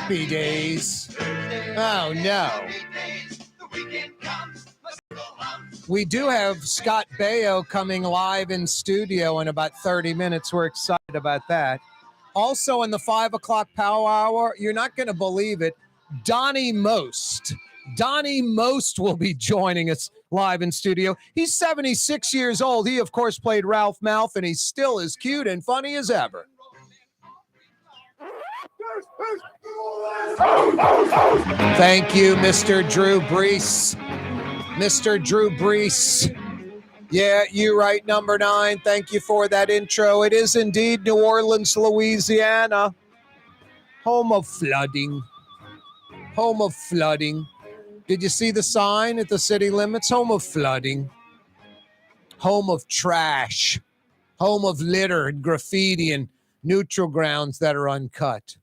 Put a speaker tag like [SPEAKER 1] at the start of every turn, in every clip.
[SPEAKER 1] happy days. Oh, no. We do have Scott Baio coming live in studio in about 30 minutes. We're excited about that. Also in the 5 o'clock Power Hour, you're not going to believe it, Donnie Most. Donnie Most will be joining us live in studio. He's 76 years old. He, of course, played Ralph Malph, and he's still as cute and funny as ever. Thank you, Mr. Drew Brees. Mr. Drew Brees. Yeah, you right, number 9. Thank you for that intro. It is indeed New Orleans, Louisiana. Home of flooding. Home of flooding. Did you see the sign at the city limits? Home of flooding. Home of trash. Home of litter and graffiti and neutral grounds that are uncut.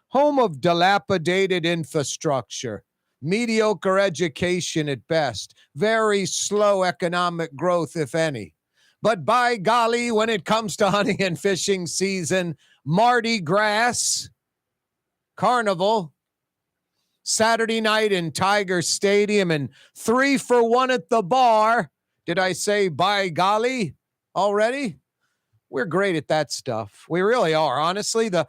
[SPEAKER 1] Home of dilapidated infrastructure. Mediocre education at best. Very slow economic growth, if any. But by golly, when it comes to hunting and fishing season, Mardi Gras, Carnival, Saturday night in Tiger Stadium, and 3 for 1 at the bar. Did I say by golly already? We're great at that stuff. We really are. Honestly, the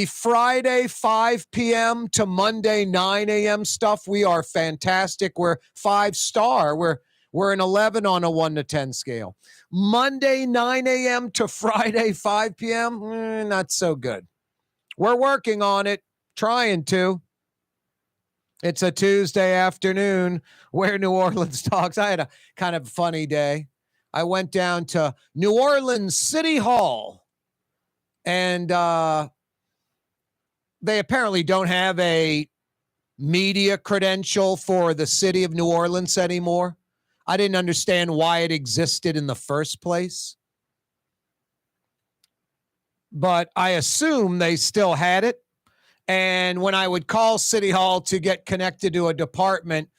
[SPEAKER 1] Friday 5 p.m. to Monday 9 a.m. stuff, we are fantastic. We're 5-star. We're an 11 on a 1 to 10 scale. Monday 9 a.m. to Friday 5 p.m., not so good. We're working on it, trying to. It's a Tuesday afternoon where New Orleans talks. I had a kind of funny day. I went down to New Orleans City Hall, and they apparently don't have a media credential for the city of New Orleans anymore. I didn't understand why it existed in the first place, but I assume they still had it. And when I would call City Hall to get connected to a department,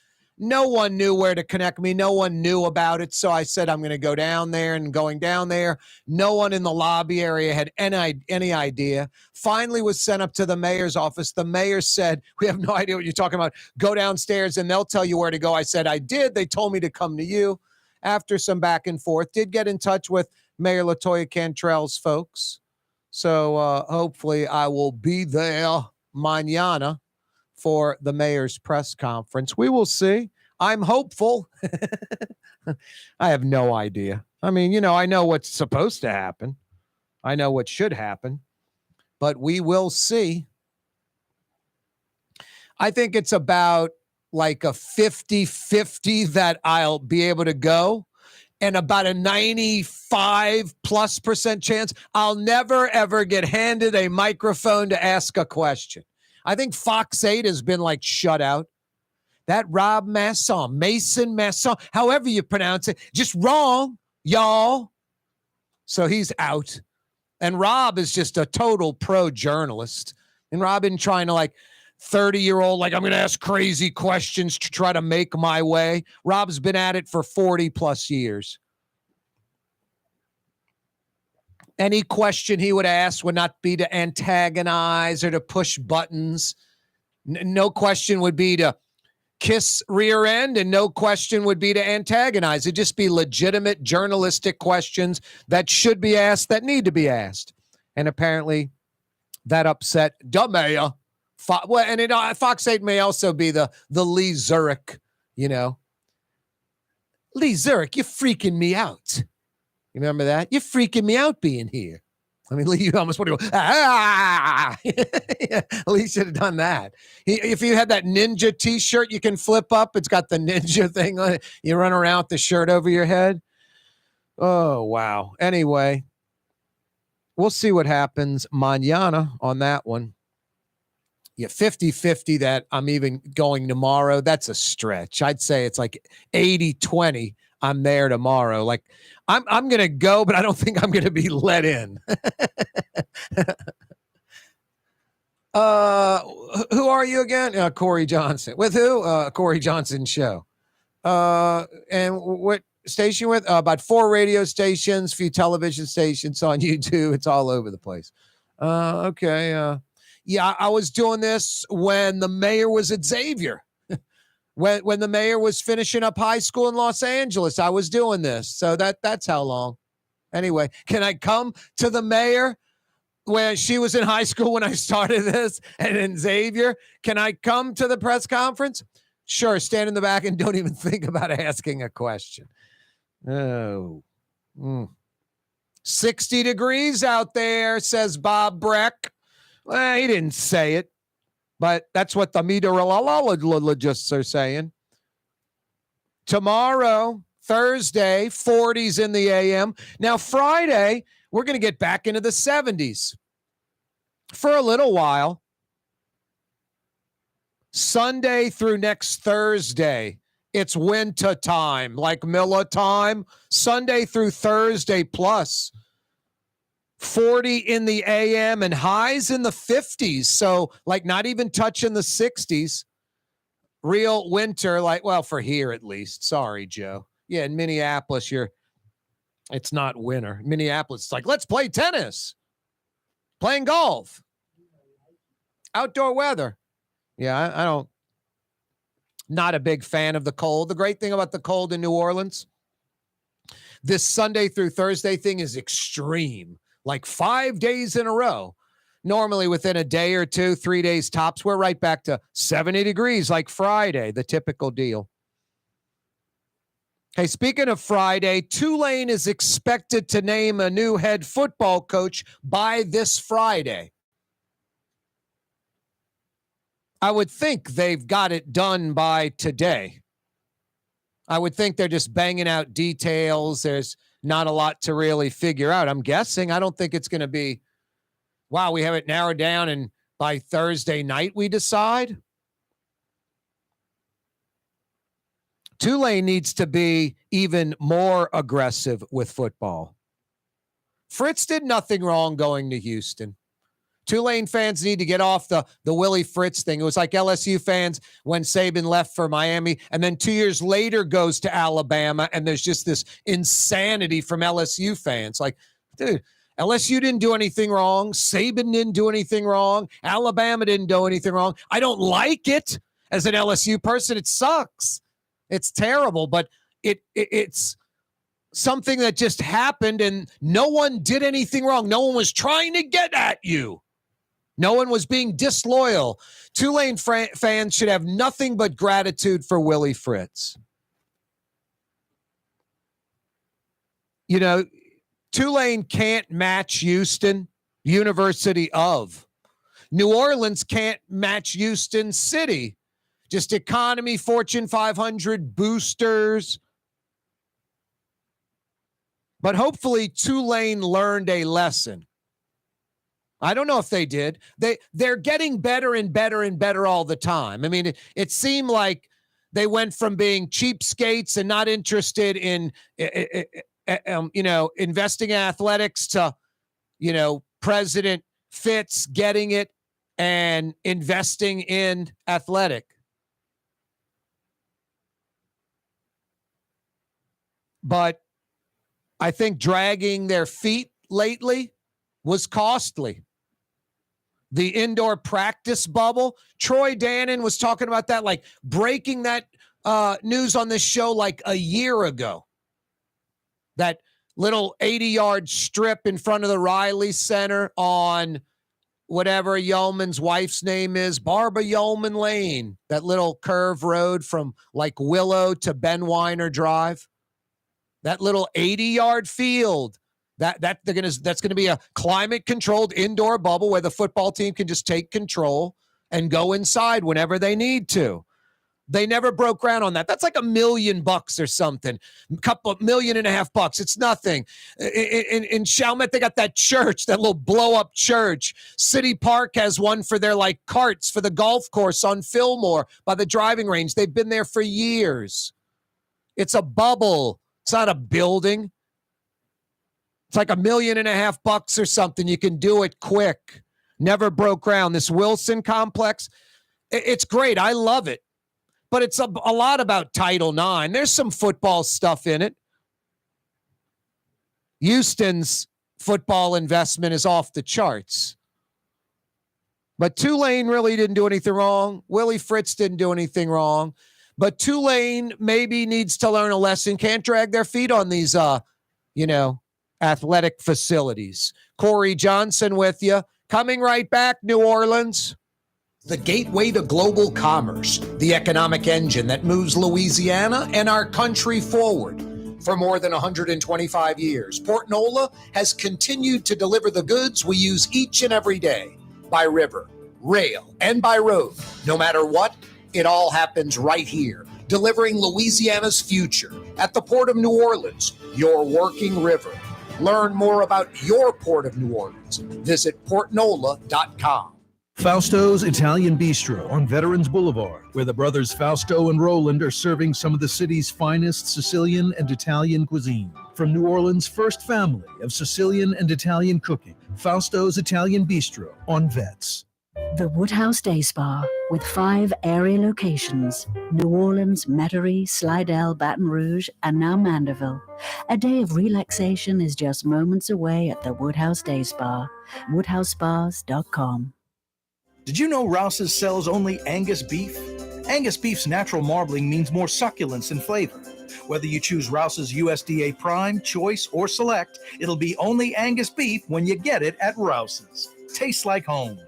[SPEAKER 1] no one knew where to connect me. No one knew about it. So I said, I'm going to go down there, and going down there, no one in the lobby area had any idea. Finally was sent up to the mayor's office. The mayor said, we have no idea what you're talking about. Go downstairs and they'll tell you where to go. I said, I did. They told me to come to you. After some back and forth, did get in touch with Mayor LaToya Cantrell's folks. So hopefully I will be there mañana for the mayor's press conference. We will see. I'm hopeful. I have no idea. I mean, I know what's supposed to happen. I know what should happen, but we will see. I think it's about like a 50-50 that I'll be able to go, and about a 95+% chance I'll never, ever get handed a microphone to ask a question. I think Fox 8 has been like shut out. That Rob Mason, however you pronounce it, just wrong, y'all. So he's out. And Rob is just a total pro journalist. And Rob been trying to 30-year-old, I'm going to ask crazy questions to try to make my way. Rob's been at it for 40+ years. Any question he would ask would not be to antagonize or to push buttons. No question would be to kiss rear end, and no question would be to antagonize. It'd just be legitimate journalistic questions that should be asked, that need to be asked. And apparently that upset the mayor. Fox 8 may also be the Lee Zurich, Lee Zurich, you're freaking me out. You remember that? You're freaking me out being here. I mean, Lee, you almost want to go, Lee should have done that. If you had that ninja T-shirt you can flip up, it's got the ninja thing on it. You run around with the shirt over your head. Oh, wow. Anyway, we'll see what happens mañana on that one. Yeah, 50-50 that I'm even going tomorrow. That's a stretch. I'd say it's like 80-20. I'm there tomorrow. I'm going to go, but I don't think I'm going to be let in. Who are you again? Corey Johnson. With who? Corey Johnson Show. And what station with? About 4 radio stations, few television stations on YouTube. It's all over the place. Okay. Yeah, I was doing this when the mayor was at Xavier. When the mayor was finishing up high school in Los Angeles, I was doing this. So that's how long. Anyway, can I come to the mayor when she was in high school when I started this and in Xavier? Can I come to the press conference? Sure, stand in the back and don't even think about asking a question. Oh. 60 degrees out there, says Bob Breck. Well, he didn't say it, but that's what the meteorologists are saying. Tomorrow, Thursday, 40s in the AM. Now, Friday, we're going to get back into the 70s for a little while. Sunday through next Thursday, it's winter time, like Miller time. Sunday through Thursday plus 40 in the AM and highs in the 50s. So like not even touching the 60s. Real winter, like, well, for here at least. Sorry, Joe. Yeah, in Minneapolis, it's not winter. Minneapolis, it's like, let's play tennis. Playing golf. Outdoor weather. Yeah, I don't. Not a big fan of the cold. The great thing about the cold in New Orleans, this Sunday through Thursday thing is extreme. Like 5 days in a row. Normally within a day or two, 3 days tops, we're right back to 70 degrees like Friday, the typical deal. Hey, speaking of Friday, Tulane is expected to name a new head football coach by this Friday. I would think they've got it done by today. I would think they're just banging out details. There's not a lot to really figure out. I'm guessing. I don't think it's going to be, wow, we have it narrowed down and by Thursday night we decide. Tulane needs to be even more aggressive with football. Fritz did nothing wrong going to Houston. Tulane fans need to get off the Willie Fritz thing. It was like LSU fans when Saban left for Miami and then 2 years later goes to Alabama, and there's just this insanity from LSU fans. Like, dude, LSU didn't do anything wrong. Saban didn't do anything wrong. Alabama didn't do anything wrong. I don't like it as an LSU person. It sucks. It's terrible, but it's something that just happened and no one did anything wrong. No one was trying to get at you. No one was being disloyal. Tulane fans should have nothing but gratitude for Willie Fritz. You know, Tulane can't match Houston, University of. New Orleans can't match Houston City. Just economy, Fortune 500 boosters. But hopefully Tulane learned a lesson. I don't know if they did. They're getting better and better and better all the time. I mean, it seemed like they went from being cheapskates and not interested in, investing in athletics to, President Fitz getting it and investing in athletic. But I think dragging their feet lately was costly. The indoor practice bubble. Troy Dannon was talking about that, like breaking that news on this show like a year ago. That little 80-yard strip in front of the Riley Center on whatever Yeoman's wife's name is, Barbara Yeoman Lane, that little curve road from like Willow to Ben Weiner Drive. That little 80-yard field. That's going to be a climate-controlled indoor bubble where the football team can just take control and go inside whenever they need to. They never broke ground on that. That's like $1 million or something. $1.5 million. It's nothing. In Chalmette, they got that church, that little blow-up church. City Park has one for their like carts for the golf course on Fillmore by the driving range. They've been there for years. It's a bubble. It's not a building. It's like $1.5 million or something. You can do it quick. Never broke ground. This Wilson complex, it's great. I love it. But it's a lot about Title IX. There's some football stuff in it. Houston's football investment is off the charts. But Tulane really didn't do anything wrong. Willie Fritz didn't do anything wrong. But Tulane maybe needs to learn a lesson. Can't drag their feet on these, athletic facilities. Corey Johnson with you. Coming right back, New Orleans. The gateway to global commerce, the economic engine that moves Louisiana and our country forward. For more than 125 years, Port Nola has continued to deliver the goods we use each and every day, by river, rail, and by road. No matter what, it all happens right here, delivering Louisiana's future at the Port of New Orleans, your working river. Learn more about your Port of New Orleans. Visit portnola.com.
[SPEAKER 2] Fausto's Italian Bistro on Veterans Boulevard, where the brothers Fausto and Roland are serving some of the city's finest Sicilian and Italian cuisine. From New Orleans' first family of Sicilian and Italian cooking, Fausto's Italian Bistro on Vets.
[SPEAKER 3] The Woodhouse Day Spa, with 5 area locations: New Orleans, Metairie, Slidell, Baton Rouge, and now Mandeville. A day of relaxation is just moments away at the Woodhouse Day Spa. WoodhouseSpas.com.
[SPEAKER 2] Did you know Rouse's sells only Angus beef? Angus beef's natural marbling means more succulence and flavor. Whether you choose Rouse's USDA Prime, Choice, or Select, it'll be only Angus beef when you get it at Rouse's. Tastes like home.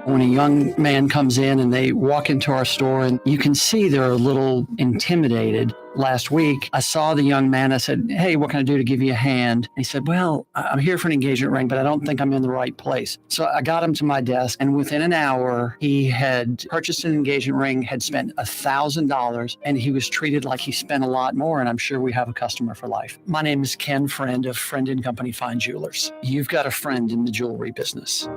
[SPEAKER 4] When a young man comes in and they walk into our store and you can see they're a little intimidated. Last week, I saw the young man. I said, "Hey, what can I do to give you a hand?" He said, "Well, I'm here for an engagement ring, but I don't think I'm in the right place." So I got him to my desk, and within an hour, he had purchased an engagement ring, had spent $1,000, and he was treated like he spent a lot more, and I'm sure we have a customer for life. My name is Ken Friend of Friend & Company Fine Jewelers. You've got a friend in the jewelry business.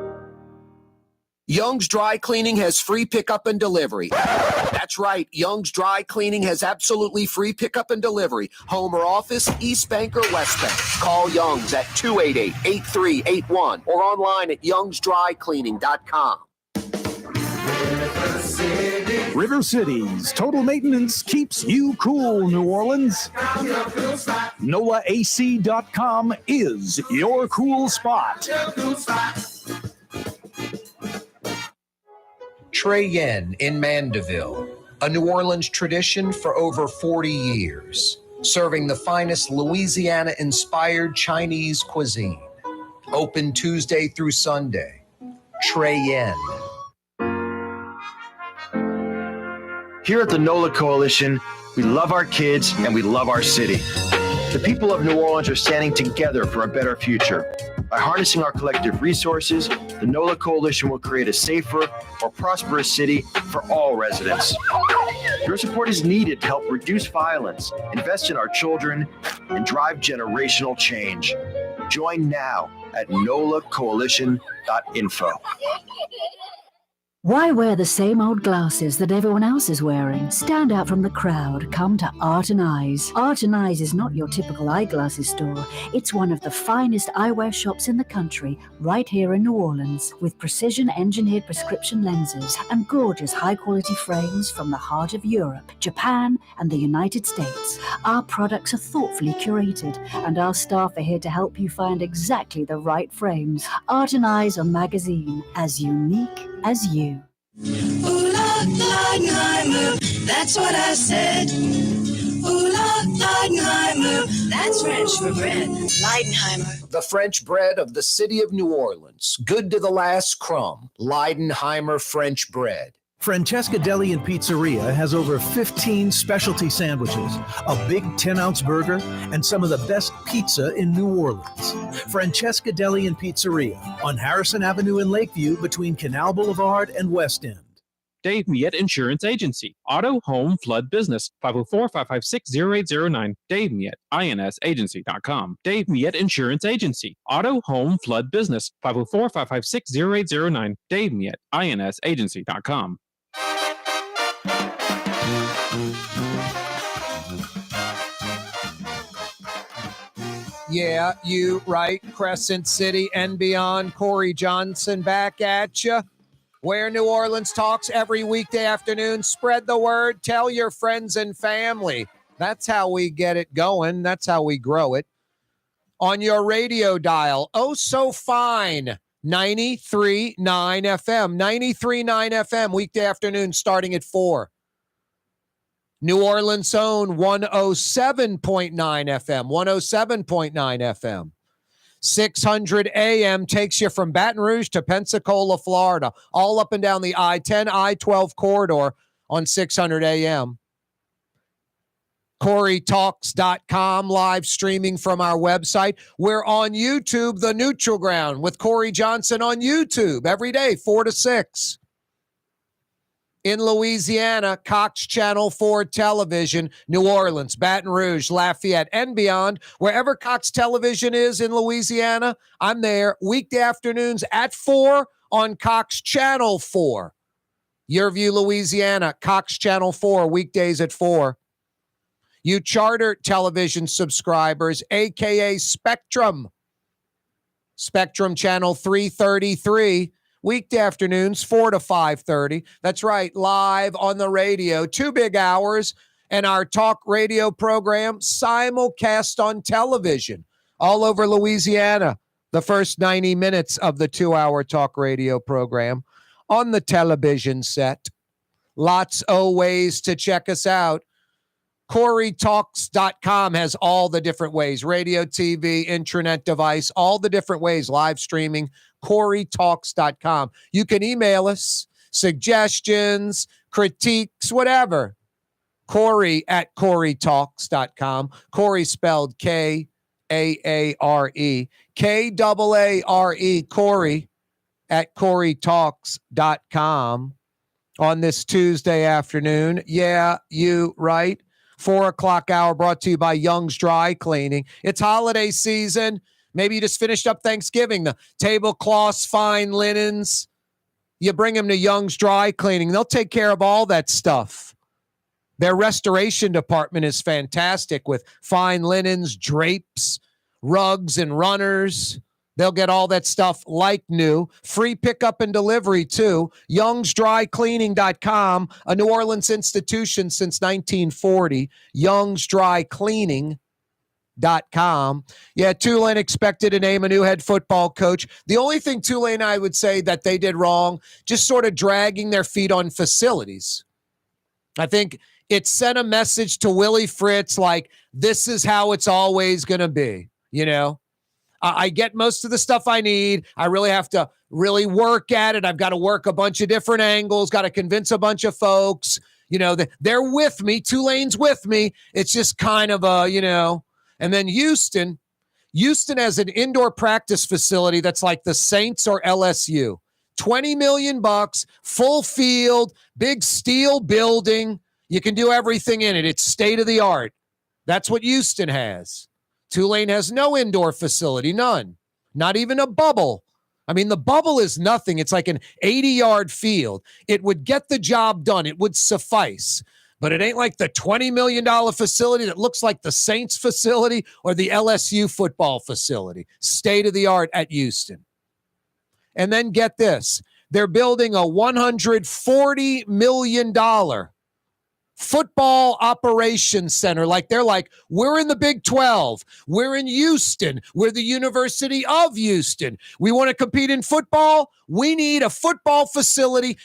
[SPEAKER 1] Young's Dry Cleaning has free pickup and delivery. That's right. Young's Dry Cleaning has absolutely free pickup and delivery. Home or office, East Bank or West Bank. Call Young's at 288-8381 or online at youngsdrycleaning.com.
[SPEAKER 5] River City's total maintenance keeps you cool, New Orleans. NOLAAC.com is your cool spot.
[SPEAKER 1] Trey Yen in Mandeville, a New Orleans tradition for over 40 years, serving the finest Louisiana-inspired Chinese cuisine. Open Tuesday through Sunday. Trey Yen.
[SPEAKER 6] Here at the NOLA Coalition, we love our kids and we love our city. The people of New Orleans are standing together for a better future. By harnessing our collective resources, the NOLA Coalition will create a safer, more prosperous city for all residents. Your support is needed to help reduce violence, invest in our children, and drive generational change. Join now at nolacoalition.info.
[SPEAKER 3] Why wear the same old glasses that everyone else is wearing? Stand out from the crowd. Come to Art and Eyes. Art and Eyes is not your typical eyeglasses store. It's one of the finest eyewear shops in the country, right here in New Orleans, with precision-engineered prescription lenses and gorgeous high-quality frames from the heart of Europe, Japan, and the United States. Our products are thoughtfully curated, and our staff are here to help you find exactly the right frames. Art and Eyes are magazine, as unique as you.
[SPEAKER 7] Ooh, Leidenheimer, that's what I said. Ooh, Leidenheimer, that's French for bread. Leidenheimer.
[SPEAKER 1] The French bread of the city of New Orleans. Good to the last crumb. Leidenheimer French bread.
[SPEAKER 2] Francesca Deli and Pizzeria has over 15 specialty sandwiches, a big 10-ounce burger, and some of the best pizza in New Orleans. Francesca Deli and Pizzeria on Harrison Avenue in Lakeview between Canal Boulevard and West End.
[SPEAKER 8] Dave Miette Insurance Agency. Auto, home, flood, business. 504-556-0809. Dave Miette, INSagency.com. Dave Miette Insurance Agency. Auto, home, flood, business. 504-556-0809. Dave Miette, INSagency.com.
[SPEAKER 1] Yeah, you right. Crescent City and beyond. Corey Johnson back at you. Where New Orleans talks every weekday afternoon. Spread the word. Tell your friends and family. That's how we get it going. That's how we grow it. On your radio dial. Oh, so fine. 93.9 FM. 93.9 FM, weekday afternoon starting at 4. New Orleans' own 107.9 FM. 107.9 FM. 600 AM takes you from Baton Rouge to Pensacola, Florida, all up and down the I-10, I-12 corridor on 600 AM. CoreyTalks.com, live streaming from our website. We're on YouTube, The Neutral Ground, with Corey Johnson on YouTube every day, 4 to 6. In Louisiana, Cox Channel 4 Television, New Orleans, Baton Rouge, Lafayette, and beyond. Wherever Cox Television is in Louisiana, I'm there. Weekday afternoons at 4 on Cox Channel 4. Yearview, Louisiana, Cox Channel 4, weekdays at 4. You Charter television subscribers, a.k.a. Spectrum. Spectrum Channel 333. Weekday afternoons, 4 to 5:30. That's right, live on the radio, 2 big hours, and our talk radio program simulcast on television all over Louisiana. The first 90 minutes of the 2-hour talk radio program on the television set. Lots of ways to check us out. CoreyTalks.com has all the different ways, radio, TV, intranet device, all the different ways, live streaming, CoreyTalks.com. You can email us, suggestions, critiques, whatever. Corey at CoreyTalks.com. Corey spelled Kaare, Kaare, Corey at CoreyTalks.com on this Tuesday afternoon. Yeah, you right. 4 o'clock hour brought to you by Young's Dry Cleaning. It's holiday season. Maybe you just finished up Thanksgiving. The tablecloths, fine linens. You bring them to Young's Dry Cleaning. They'll take care of all that stuff. Their restoration department is fantastic with fine linens, drapes, rugs, and runners. They'll get all that stuff like new. Free pickup and delivery, too. YoungsDryCleaning.com, a New Orleans institution since 1940. YoungsDryCleaning.com. Yeah, Tulane expected to name a new head football coach. The only thing Tulane, I would say, that they did wrong, just sort of dragging their feet on facilities. I think it sent a message to Willie Fritz like, this is how it's always going to be, you know? I get most of the stuff I need. I really have to really work at it. I've got to work a bunch of different angles, got to convince a bunch of folks. You know, they're with me. Tulane's with me. It's just kind of a, you know. And then Houston has an indoor practice facility that's like the Saints or LSU. $20 million, full field, big steel building. You can do everything in it. It's state of the art. That's what Houston has. Tulane has no indoor facility, none, not even a bubble. I mean, the bubble is nothing. It's like an 80-yard field. It would get the job done. It would suffice. But it ain't like the $20 million facility that looks like the Saints facility or the LSU football facility. State of the art at Houston. And then get this. They're building a $140 million football operations center. They're like, we're in the Big 12. We're in Houston. We're the University of Houston. We want to compete in football. We need a football facility,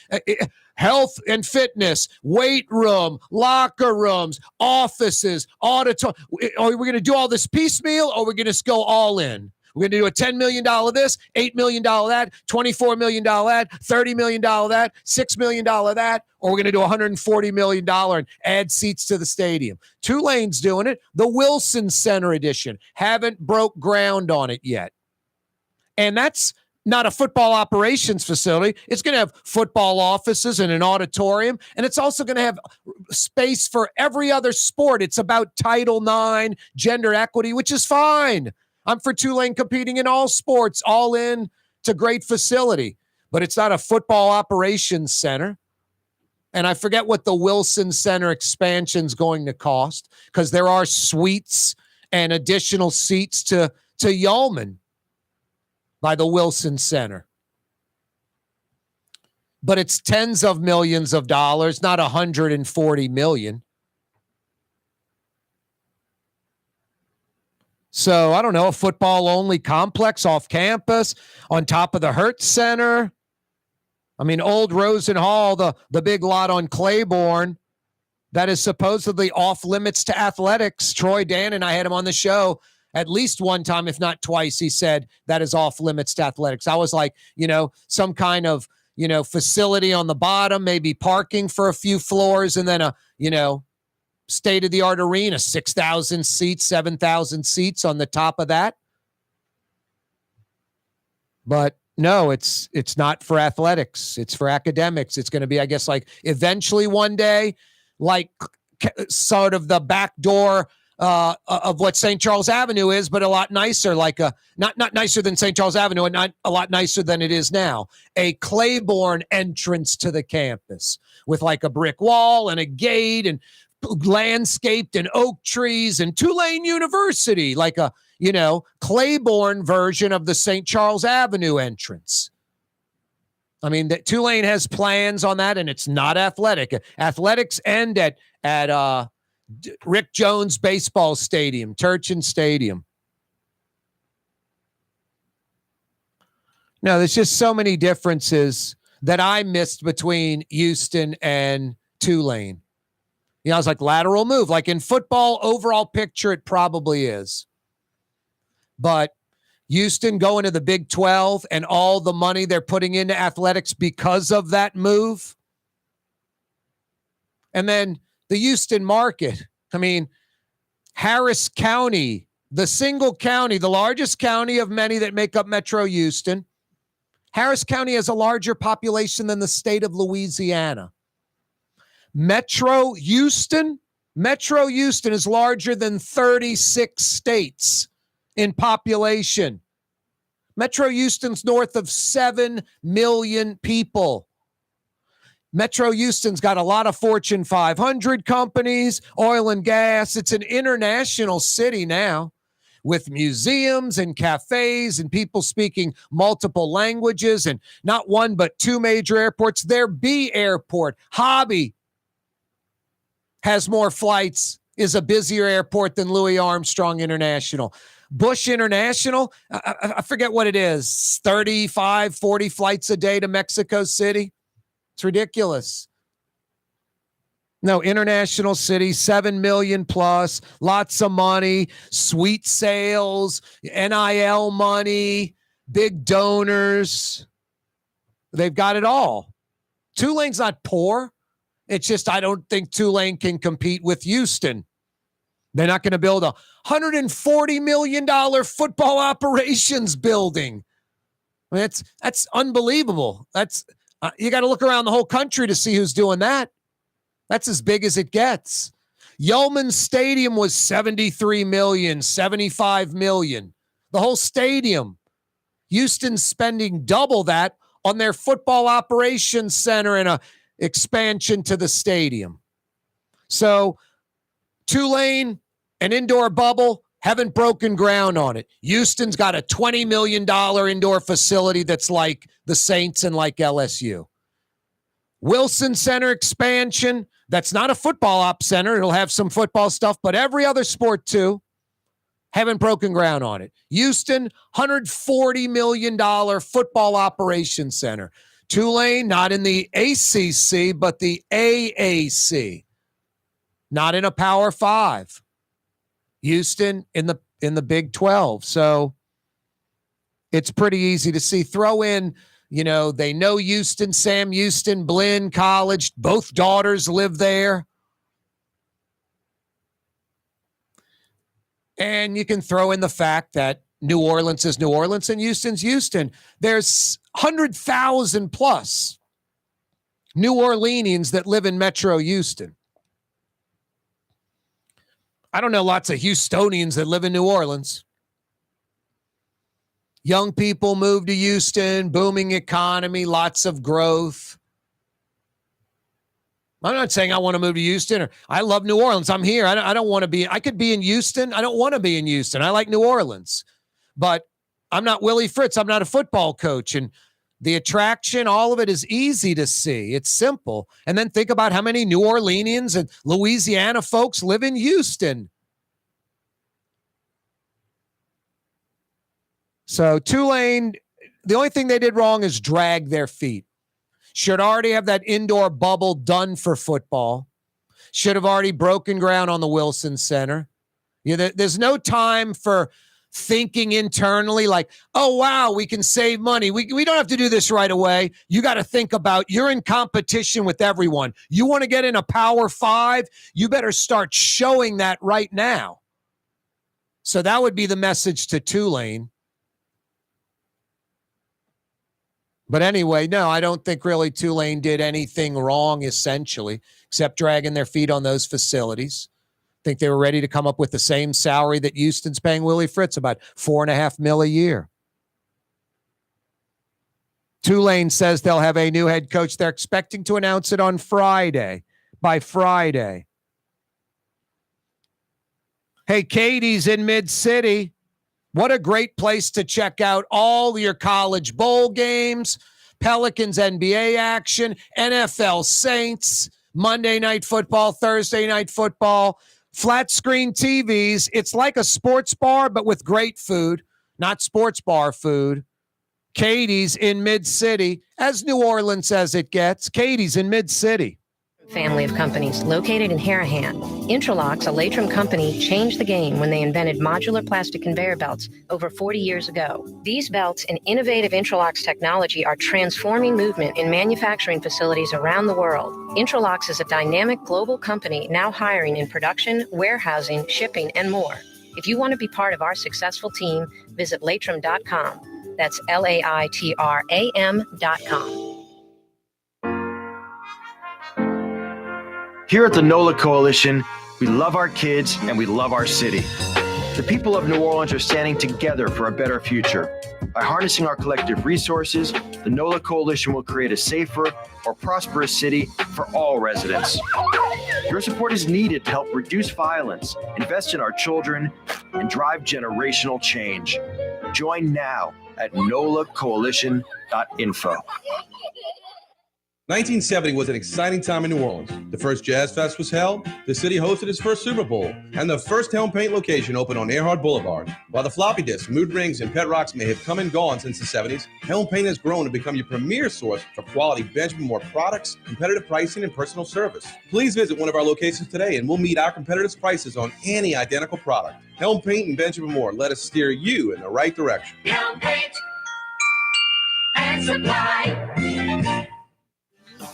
[SPEAKER 1] health and fitness, weight room, locker rooms, offices, auditorium. Are we going to do all this piecemeal, or are we going to just go all in? We're going to do a $10 million this, $8 million that, $24 million that, $30 million that, $6 million that, or we're going to do $140 million and add seats to the stadium. Tulane's doing it. The Wilson Center edition. Haven't broke ground on it yet. And that's not a football operations facility. It's going to have football offices and an auditorium, and it's also going to have space for every other sport. It's about Title IX, gender equity, which is fine. I'm for Tulane competing in all sports, all in. It's a great facility, but it's not a football operations center. And I forget what the Wilson Center expansion is going to cost, because there are suites and additional seats to Yeoman by the Wilson Center. But it's tens of millions of dollars, not $140 million. So I don't know, a football-only complex off campus on top of the Hertz Center. I mean, Old Rosen Hall, the big lot on Claiborne, that is supposedly off limits to athletics. Troy Dan and I had him on the show at least one time, if not twice. He said that is off limits to athletics. I was like, some kind of, facility on the bottom, maybe parking for a few floors, and then a, state-of-the-art arena, 6,000 seats, 7,000 seats on the top of that. But no, it's not for athletics. It's for academics. It's going to be, I guess, like eventually one day, like sort of the back door of what St. Charles Avenue is, but a lot nicer, like not nicer than St. Charles Avenue and not a lot nicer than it is now. A Claiborne entrance to the campus with like a brick wall and a gate and landscaped and oak trees and Tulane University, like a, Claiborne version of the St. Charles Avenue entrance. I mean, Tulane has plans on that, and it's not athletic. Athletics end at Rick Jones Baseball Stadium, Turchin Stadium. No, there's just so many differences that I missed between Houston and Tulane. I was like, lateral move. Like in football, overall picture, it probably is. But Houston going to the Big 12 and all the money they're putting into athletics because of that move. And then the Houston market. I mean, Harris County, the single county, the largest county of many that make up Metro Houston. Harris County has a larger population than the state of Louisiana. Metro Houston is larger than 36 states in population. Metro Houston's north of 7 million people. Metro Houston's got a lot of Fortune 500 companies, oil and gas. It's an international city now with museums and cafes and people speaking multiple languages and not one but two major airports. Their B airport, Hobby, has more flights, is a busier airport than Louis Armstrong International. Bush International, I forget what it is, 35, 40 flights a day to Mexico City. It's ridiculous. No, international city, 7 million plus, lots of money, sweet sales, NIL money, big donors. They've got it all. Tulane's not poor. It's just I don't think Tulane can compete with Houston. They're not going to build a $140 million football operations building. I mean, that's unbelievable. That's you got to look around the whole country to see who's doing that. That's as big as it gets. Yeoman Stadium was 73 million, 75 million. The whole stadium. Houston's spending double that on their football operations center and a expansion to the stadium. So Tulane, an indoor bubble, haven't broken ground on it. Houston's got a $20 million indoor facility that's like the Saints and like LSU. Wilson Center expansion, that's not a football op center. It'll have some football stuff, but every other sport too. Haven't broken ground on it. Houston, $140 million football operations center. Tulane, not in the ACC, but the AAC. Not in a Power 5. Houston in the Big 12. So it's pretty easy to see. Throw in, they know Houston, Sam Houston, Blinn College. Both daughters live there. And you can throw in the fact that New Orleans is New Orleans and Houston's Houston. There's 100,000 plus New Orleanians that live in Metro Houston. I don't know lots of Houstonians that live in New Orleans. Young people move to Houston, booming economy, lots of growth. I'm not saying I want to move to Houston or I love New Orleans. I'm here. I don't want to be. I could be in Houston. I don't want to be in Houston. I like New Orleans. But I'm not Willie Fritz. I'm not a football coach. And the attraction, all of it is easy to see. It's simple. And then think about how many New Orleanians and Louisiana folks live in Houston. So Tulane, the only thing they did wrong is drag their feet. Should already have that indoor bubble done for football. Should have already broken ground on the Wilson Center. There's no time for thinking internally like, oh, wow, we can save money. We don't have to do this right away. You got to think about you're in competition with everyone. You want to get in a Power 5, you better start showing that right now. So that would be the message to Tulane. But anyway, no, I don't think really Tulane did anything wrong, essentially, except dragging their feet on those facilities. I think they were ready to come up with the same salary that Houston's paying Willie Fritz, about $4.5 million a year. Tulane says they'll have a new head coach. They're expecting to announce it on Friday, by Friday. Hey, Katie's in Mid-City. What a great place to check out all your college bowl games, Pelicans NBA action, NFL Saints, Monday Night Football, Thursday Night Football, flat screen TVs. It's like a sports bar, but with great food, not sports bar food. Katie's in Mid-City, as New Orleans as it gets. Katie's in Mid-City.
[SPEAKER 9] Family of companies located in Harahan. Intralox, a Latrim company, changed the game when they invented modular plastic conveyor belts over 40 years ago. These belts and innovative Intralox technology are transforming movement in manufacturing facilities around the world. Intralox is a dynamic global company now hiring in production, warehousing, shipping, and more. If you want to be part of our successful team, visit Latrim.com. That's LAITRAM.com.
[SPEAKER 6] Here at the NOLA Coalition, we love our kids and we love our city. The people of New Orleans are standing together for a better future. By harnessing our collective resources, the NOLA Coalition will create a safer, more prosperous city for all residents. Your support is needed to help reduce violence, invest in our children, and drive generational change. Join now at nolacoalition.info.
[SPEAKER 10] 1970 was an exciting time in New Orleans. The first Jazz Fest was held, the city hosted its first Super Bowl, and the first Helm Paint location opened on Earhart Boulevard. While the floppy disks, mood rings, and pet rocks may have come and gone since the 70s, Helm Paint has grown to become your premier source for quality Benjamin Moore products, competitive pricing, and personal service. Please visit one of our locations today and we'll meet our competitors' prices on any identical product. Helm Paint and Benjamin Moore, let us steer you in the right direction.
[SPEAKER 7] Helm Paint and Supply.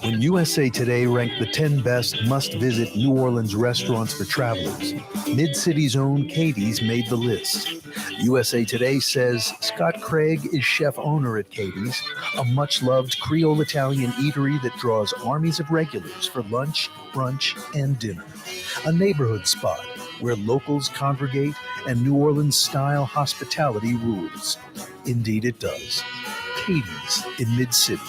[SPEAKER 2] When USA Today ranked the 10 best must-visit New Orleans restaurants for travelers, Mid-City's own Katie's made the list. USA Today says Scott Craig is chef-owner at Katie's, a much-loved Creole Italian eatery that draws armies of regulars for lunch, brunch, and dinner. A neighborhood spot where locals congregate and New Orleans-style hospitality rules. Indeed it does. Katie's in Mid-City.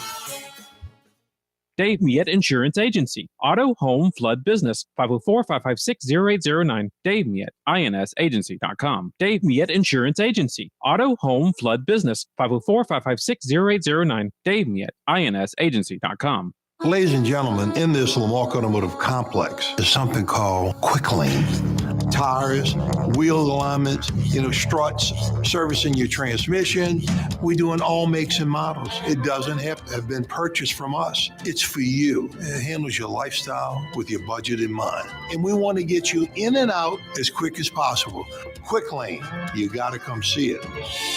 [SPEAKER 8] Dave Miette Insurance Agency. Auto, home, flood, business. 504-556-0809. Dave Miette, INSagency.com. Dave Miette Insurance Agency. Auto, home, flood, business. 504-556-0809. Dave Miette, INSagency.com.
[SPEAKER 11] Ladies and gentlemen, in this Lamarck Automotive Complex is something called Quick Lane. Tires, wheel alignments, struts, servicing your transmission. We're doing all makes and models. It doesn't have to have been purchased from us. It's for you. It handles your lifestyle with your budget in mind. And we want to get you in and out as quick as possible. Quick Lane, you got to come see it.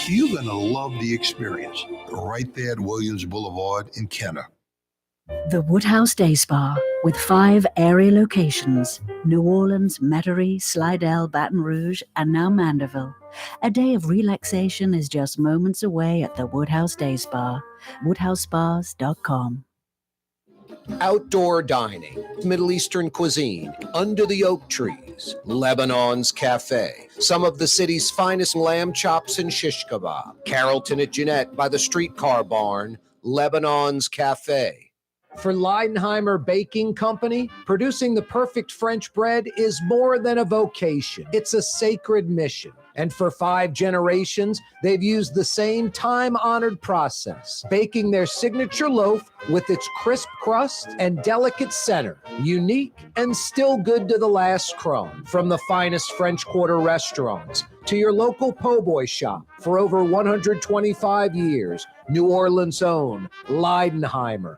[SPEAKER 11] You're going to love the experience. Right there at Williams Boulevard in Kenner.
[SPEAKER 3] The Woodhouse Day Spa, with 5 area locations, New Orleans, Metairie, Slidell, Baton Rouge, and now Mandeville. A day of relaxation is just moments away at the Woodhouse Day Spa, woodhousespas.com.
[SPEAKER 1] Outdoor dining, Middle Eastern cuisine, under the oak trees, Lebanon's Cafe, some of the city's finest lamb chops and shish kebab, Carrollton at Jeanette by the streetcar barn, Lebanon's Cafe. For Leidenheimer Baking Company, producing the perfect French bread is more than a vocation. It's a sacred mission. And for 5 generations, they've used the same time-honored process, baking their signature loaf with its crisp crust and delicate center, unique and still good to the last crumb. From the finest French Quarter restaurants, to your local po' boy shop for over 125 years. New Orleans' own Leidenheimer.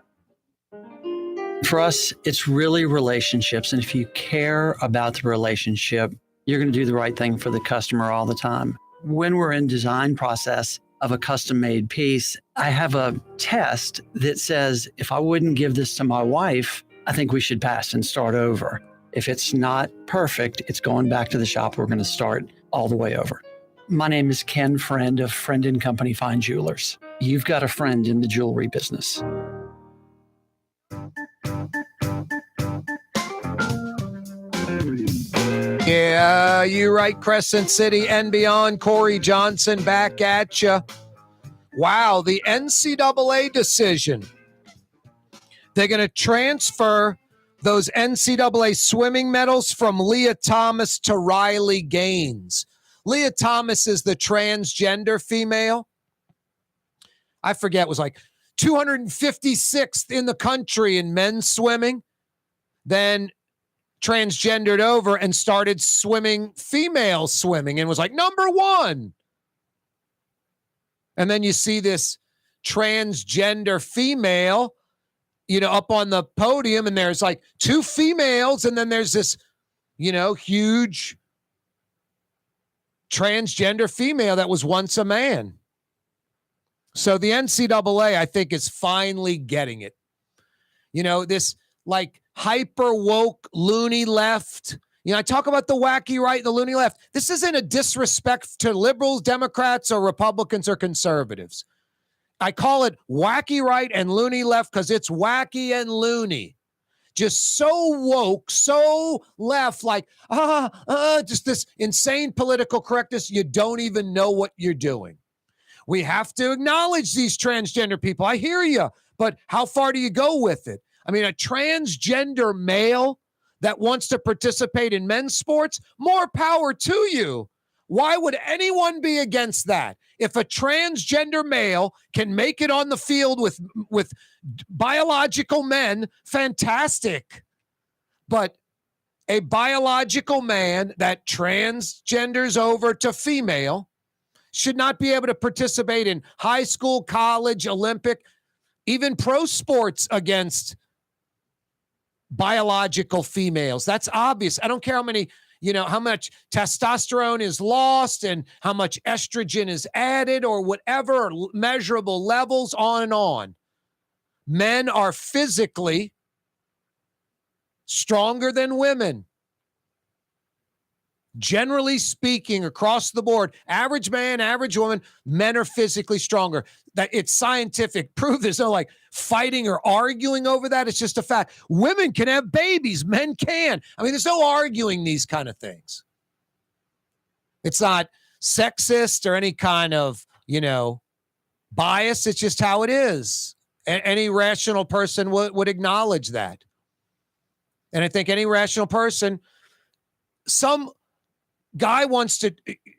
[SPEAKER 4] For us, it's really relationships. And if you care about the relationship, you're going to do the right thing for the customer all the time. When we're in design process of a custom made piece, I have a test that says, if I wouldn't give this to my wife, I think we should pass and start over. If it's not perfect, it's going back to the shop. We're going to start all the way over. My name is Ken Friend of Friend & Company Fine Jewelers. You've got a friend in the jewelry business.
[SPEAKER 1] Yeah, you're right, Crescent City and beyond. Corey Johnson back at you. Wow, the NCAA decision. They're going to transfer those NCAA swimming medals from Leah Thomas to Riley Gaines. Leah Thomas is the transgender female. I forget, was like 256th in the country in men's swimming. Then transgendered over and started swimming female swimming and was like number one. And then you see this transgender female, up on the podium, and there's like two females, and then there's this, huge transgender female that was once a man. So the NCAA, I think, is finally getting it. This like hyper woke loony left. I talk about the wacky right and the loony left. This isn't a disrespect to liberals, Democrats, or Republicans or conservatives. I call it wacky right and loony left because it's wacky and loony. Just so woke, so left, like, just this insane political correctness. You don't even know what you're doing. We have to acknowledge these transgender people. I hear you, but how far do you go with it? I mean, a transgender male that wants to participate in men's sports, more power to you. Why would anyone be against that? If a transgender male can make it on the field with biological men, fantastic. But a biological man that transgenders over to female should not be able to participate in high school, college, Olympic, even pro sports against biological females. That's obvious. I don't care how many, how much testosterone is lost and how much estrogen is added or whatever, or measurable levels, on and on. Men are physically stronger than women. Generally speaking, across the board, average man, average woman, men are physically stronger. That it's scientific proof. There's no like fighting or arguing over that. It's just a fact. Women can have babies. Men can. I mean, there's no arguing these kind of things. It's not sexist or any kind of, bias. It's just how it is. Any rational person would acknowledge that. And I think any rational person, some guy wants to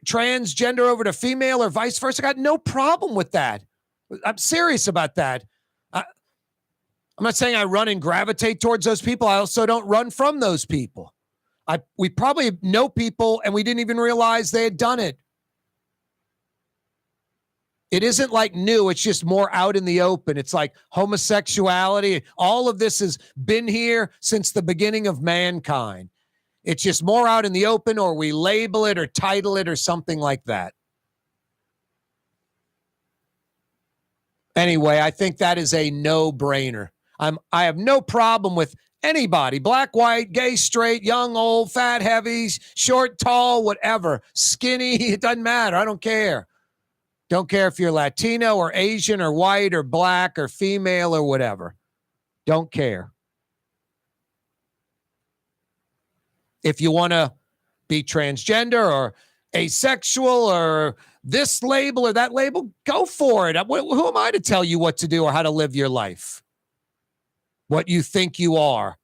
[SPEAKER 1] transgender over to female or vice versa, I got no problem with that. I'm serious about that. I'm not saying I run and gravitate towards those people. I also don't run from those people. We probably know people and we didn't even realize they had done it. It isn't like new. It's just more out in the open. It's like homosexuality. All of this has been here since the beginning of mankind. It's just more out in the open, or we label it or title it or something like that. Anyway, I think that is a no-brainer. I have no problem with anybody, black, white, gay, straight, young, old, fat, heavy, short, tall, whatever, skinny, it doesn't matter. I don't care. Don't care if you're Latino or Asian or white or black or female or whatever. Don't care. If you want to be transgender or asexual or this label or that label, go for it. Who am I to tell you what to do or how to live your life? What you think you are.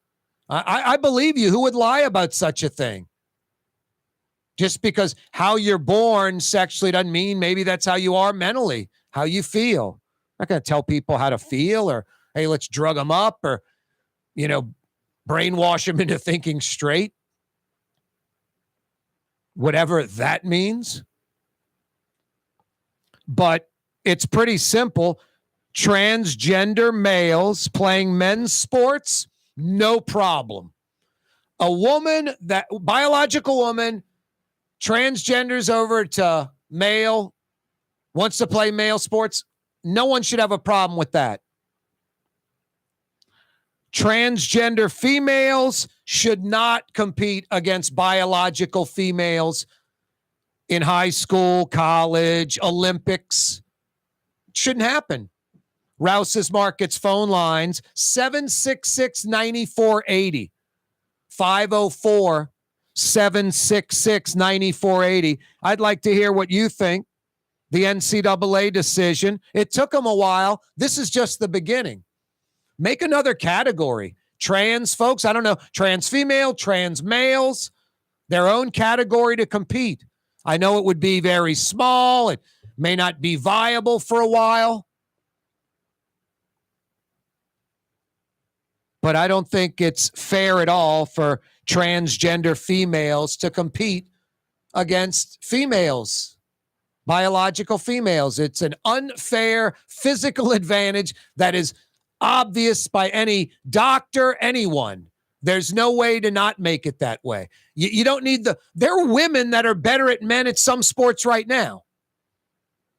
[SPEAKER 1] I believe you. Who would lie about such a thing? Just because how you're born sexually doesn't mean maybe that's how you are mentally, how you feel. I'm not going to tell people how to feel or, hey, let's drug them up or, brainwash them into thinking straight. Whatever that means. but it's pretty simple. Transgender males playing men's sports, no problem. A woman, that biological woman, transgenders over to male, wants to play male sports, no one should have a problem with that. Transgender females should not compete against biological females in high school, college, Olympics. Shouldn't happen. Rouse's Markets phone lines, 766-9480, 504-766-9480. I'd like to hear what you think. The NCAA decision. It took them a while. This is just the beginning. Make another category. Trans folks, I don't know, trans female, trans males, their own category to compete. I know it would be very small. It may not be viable for a while. But I don't think it's fair at all for transgender females to compete against females, biological females. It's an unfair physical advantage that is obvious by any doctor, anyone. There's no way to not make it that way. You don't need there are women that are better at men at some sports right now.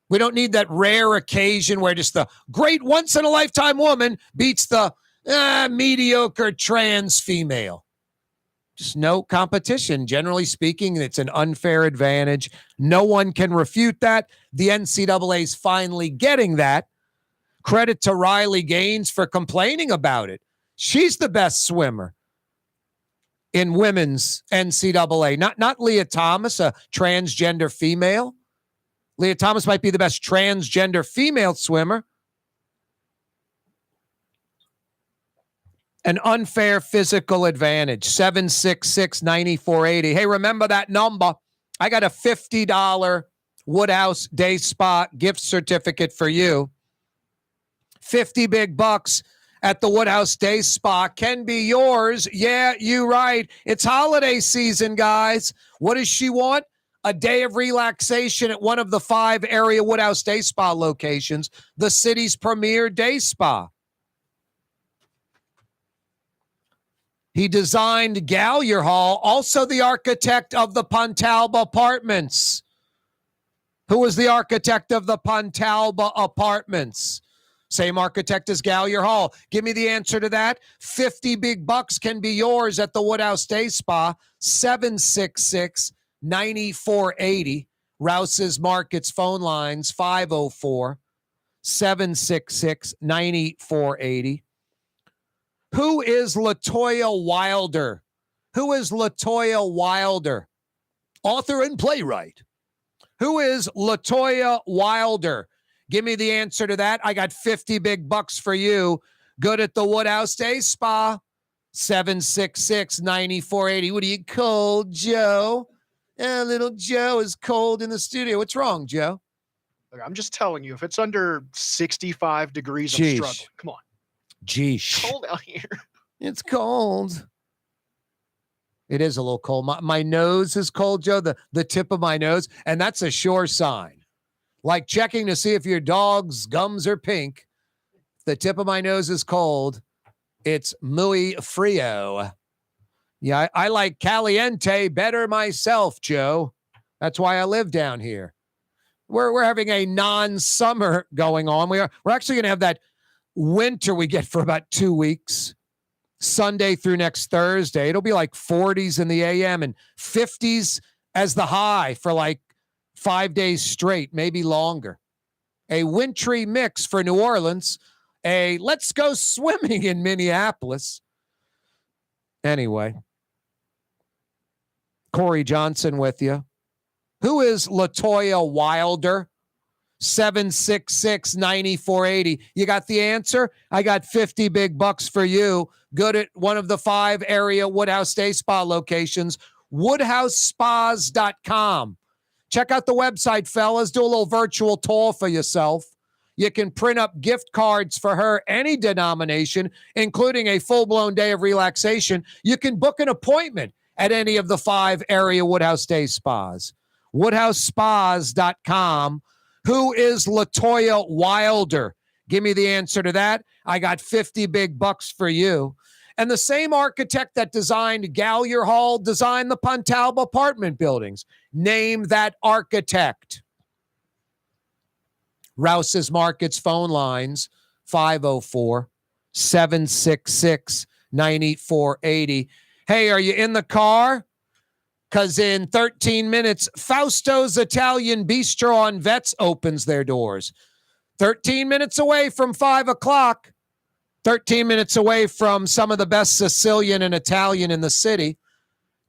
[SPEAKER 1] We don't need that rare occasion where just the great once-in-a-lifetime woman beats the mediocre trans female. Just no competition. Generally speaking, it's an unfair advantage. No one can refute that. The NCAA is finally getting that. Credit to Riley Gaines for complaining about it. She's the best swimmer in women's NCAA. Not Leah Thomas, a transgender female. Leah Thomas might be the best transgender female swimmer. An unfair physical advantage. 766-9480. Hey, remember that number. I got a $50 Woodhouse Day Spa gift certificate for you. 50 big bucks at the Woodhouse Day Spa can be yours. Yeah, you right. It's holiday season, guys. What does she want? A day of relaxation at one of the 5 area Woodhouse Day Spa locations, the city's premier day spa. He designed Gallier Hall, also the architect of the Pontalba Apartments. Who was the architect of the Pontalba Apartments? Same architect as Gallier Hall. Give me the answer to that. 50 big bucks can be yours at the Woodhouse Day Spa. 766-9480. Rouse's Markets phone lines, 504-766-9480. Who is LaToya Wilder? Who is LaToya Wilder? Author and playwright. Who is LaToya Wilder? Give me the answer to that. I got 50 big bucks for you. Good at the Woodhouse Day Spa. 766-9480. What are you cold, Joe? Little Joe is cold in the studio. What's wrong, Joe?
[SPEAKER 12] Look, I'm just telling you, if it's under 65 degrees, I'm struggling. Come on.
[SPEAKER 1] Geesh.
[SPEAKER 12] Cold out here.
[SPEAKER 1] It's cold. It is a little cold. My nose is cold, Joe, the tip of my nose, and that's a sure sign. Like checking to see if your dog's gums are pink. The tip of my nose is cold. It's muy frio. Yeah, I like caliente better myself, Joe. That's why I live down here. We're having a non-summer going on. We're actually going to have that winter we get for about 2 weeks. Sunday through next Thursday. It'll be like 40s in the AM and 50s as the high for like 5 days straight, maybe longer. A wintry mix for New Orleans. A let's go swimming in Minneapolis. Anyway, Corey Johnson with you. Who is LaToya Wilder? 766-9480. You got the answer? I got 50 big bucks for you. Good at one of the 5 area Woodhouse Day Spa locations. WoodhouseSpas.com. Check out the website, fellas. Do a little virtual tour for yourself. You can print up gift cards for her, any denomination, including a full-blown day of relaxation. You can book an appointment at any of the 5 area Woodhouse Day Spas. WoodhouseSpas.com. Who is LaToya Wilder? Give me the answer to that. I got 50 big bucks for you. And the same architect that designed Gallier Hall designed the Pontalba apartment buildings. Name that architect. Rouse's Markets phone lines, 504-766-9480. Hey, are you in the car? Because in 13 minutes, Fausto's Italian Bistro on Vets opens their doors. 13 minutes away from 5 o'clock. 13 minutes away from some of the best Sicilian and Italian in the city.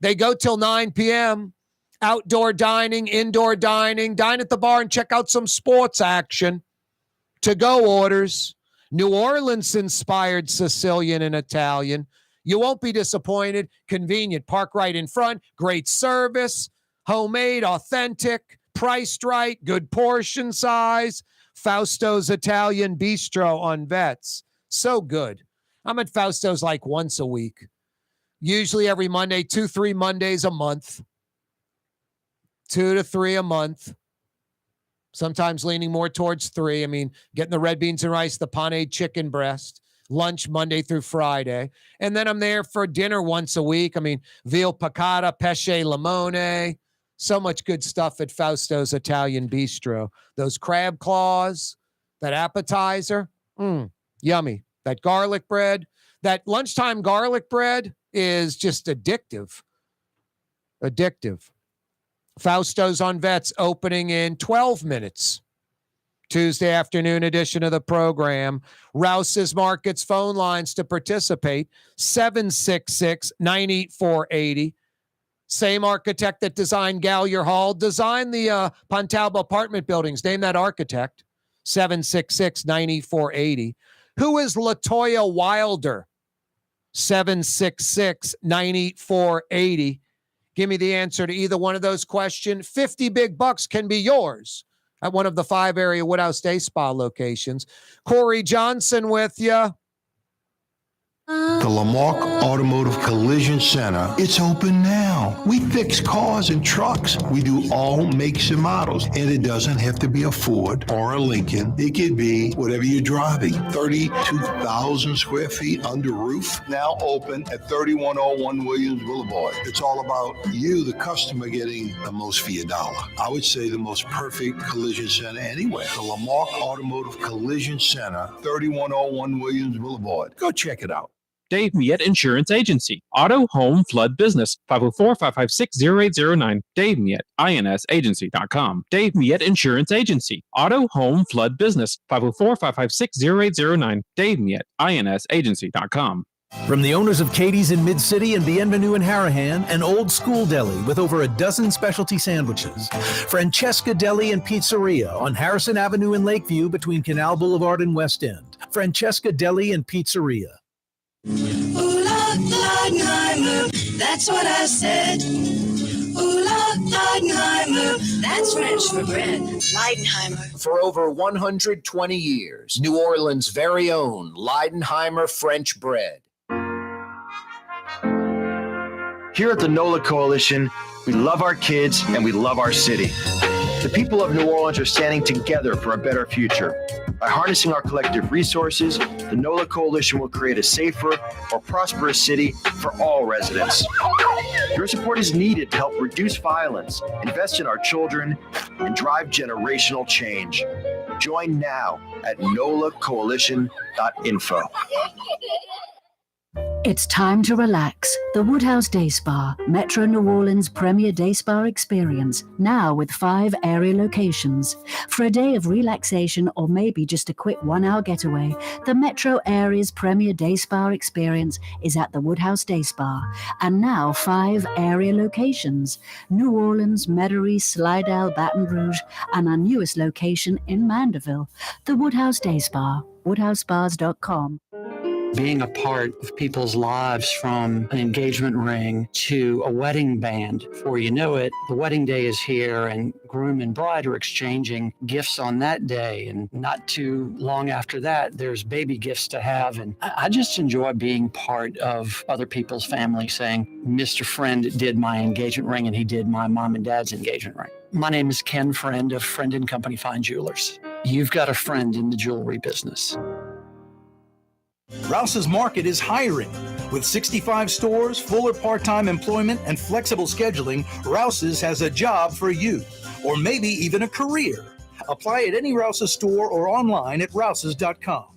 [SPEAKER 1] They go till 9 p.m. Outdoor dining, indoor dining, dine at the bar and check out some sports action. To-go orders, New Orleans-inspired Sicilian and Italian. You won't be disappointed. Convenient. Park right in front. Great service. Homemade, authentic, priced right, good portion size. Fausto's Italian Bistro on Vets. So good. I'm at Fausto's like once a week. Usually every Monday, 2-3 Mondays a month. 2 to 3 a month. Sometimes leaning more towards 3. I mean, getting the red beans and rice, the pané chicken breast. Lunch Monday through Friday. And then I'm there for dinner once a week. I mean, veal piccata, pesce limone. So much good stuff at Fausto's Italian Bistro. Those crab claws, that appetizer, yummy. That garlic bread, that lunchtime garlic bread is just addictive. Addictive. Fausto's on Vets opening in 12 minutes. Tuesday afternoon edition of the program. Rouse's Markets phone lines to participate, 766-98480. Same architect that designed Gallier Hall designed the Pontalba apartment buildings. Name that architect, 766-98480. Who is LaToya Wilder? 766-98480. Give me the answer to either one of those questions. 50 big bucks can be yours at one of the 5 area Woodhouse Day Spa locations. Corey Johnson with you.
[SPEAKER 11] The Lamarck Automotive Collision Center, it's open now. We fix cars and trucks. We do all makes and models. And it doesn't have to be a Ford or a Lincoln. It could be whatever you're driving. 32,000 square feet under roof, now open at 3101 Williams Boulevard. It's all about you, the customer, getting the most for your dollar. I would say the most perfect collision center anywhere. The Lamarck Automotive Collision Center, 3101 Williams Boulevard. Go check it out.
[SPEAKER 8] Dave Miette Insurance Agency. Auto, home, flood, business. 504-556-0809. Dave Miette, INSagency.com. Dave Miette Insurance Agency. Auto, home, flood, business. 504-556-0809. Dave Miette, INSagency.com.
[SPEAKER 2] From the owners of Katie's in Mid-City and Bienvenue in Harahan, an old school deli with over a dozen specialty sandwiches. Francesca Deli and Pizzeria on Harrison Avenue in Lakeview between Canal Boulevard and West End. Francesca Deli and Pizzeria.
[SPEAKER 7] Ooh, Leidenheimer, that's what I said. Ooh, Leidenheimer, that's French for bread. Leidenheimer.
[SPEAKER 1] For over 120 years, New Orleans' very own Leidenheimer French bread.
[SPEAKER 6] Here at the NOLA Coalition, we love our kids and we love our city. The people of New Orleans are standing together for a better future. By harnessing our collective resources, the NOLA Coalition will create a safer, more prosperous city for all residents. Your support is needed to help reduce violence, invest in our children, and drive generational change. Join now at nolacoalition.info.
[SPEAKER 3] It's time to relax. The Woodhouse Day Spa, Metro New Orleans' premier day spa experience, now with 5 area locations. For a day of relaxation or maybe just a quick 1-hour getaway, the Metro area's premier day spa experience is at the Woodhouse Day Spa. And now 5 area locations: New Orleans, Metairie, Slidell, Baton Rouge, and our newest location in Mandeville. The Woodhouse Day Spa, woodhousespas.com.
[SPEAKER 4] Being a part of people's lives, from an engagement ring to a wedding band. Before you know it, the wedding day is here and groom and bride are exchanging gifts on that day. And not too long after that, there's baby gifts to have. And I just enjoy being part of other people's family, saying, Mr. Friend did my engagement ring and he did my mom and dad's engagement ring. My name is Ken Friend of Friend and Company Fine Jewelers. You've got a friend in the jewelry business.
[SPEAKER 2] Rouse's Market is hiring. With 65 stores, full or part-time employment, and flexible scheduling, Rouse's has a job for you, or maybe even a career. Apply at any Rouse's store or online at rouses.com.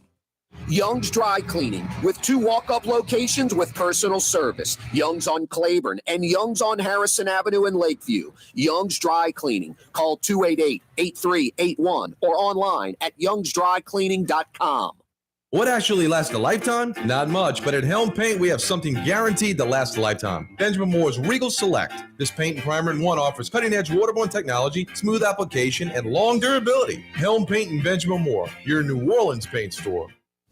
[SPEAKER 13] Young's Dry Cleaning, with 2 walk-up locations with personal service. Young's on Claiborne and Young's on Harrison Avenue in Lakeview. Young's Dry Cleaning. Call 288-8381 or online at youngsdrycleaning.com.
[SPEAKER 10] What actually lasts a lifetime? Not much, but at Helm Paint, we have something guaranteed to last a lifetime. Benjamin Moore's Regal Select. This paint and primer in one offers cutting-edge waterborne technology, smooth application, and long durability. Helm Paint and Benjamin Moore, your New Orleans paint store.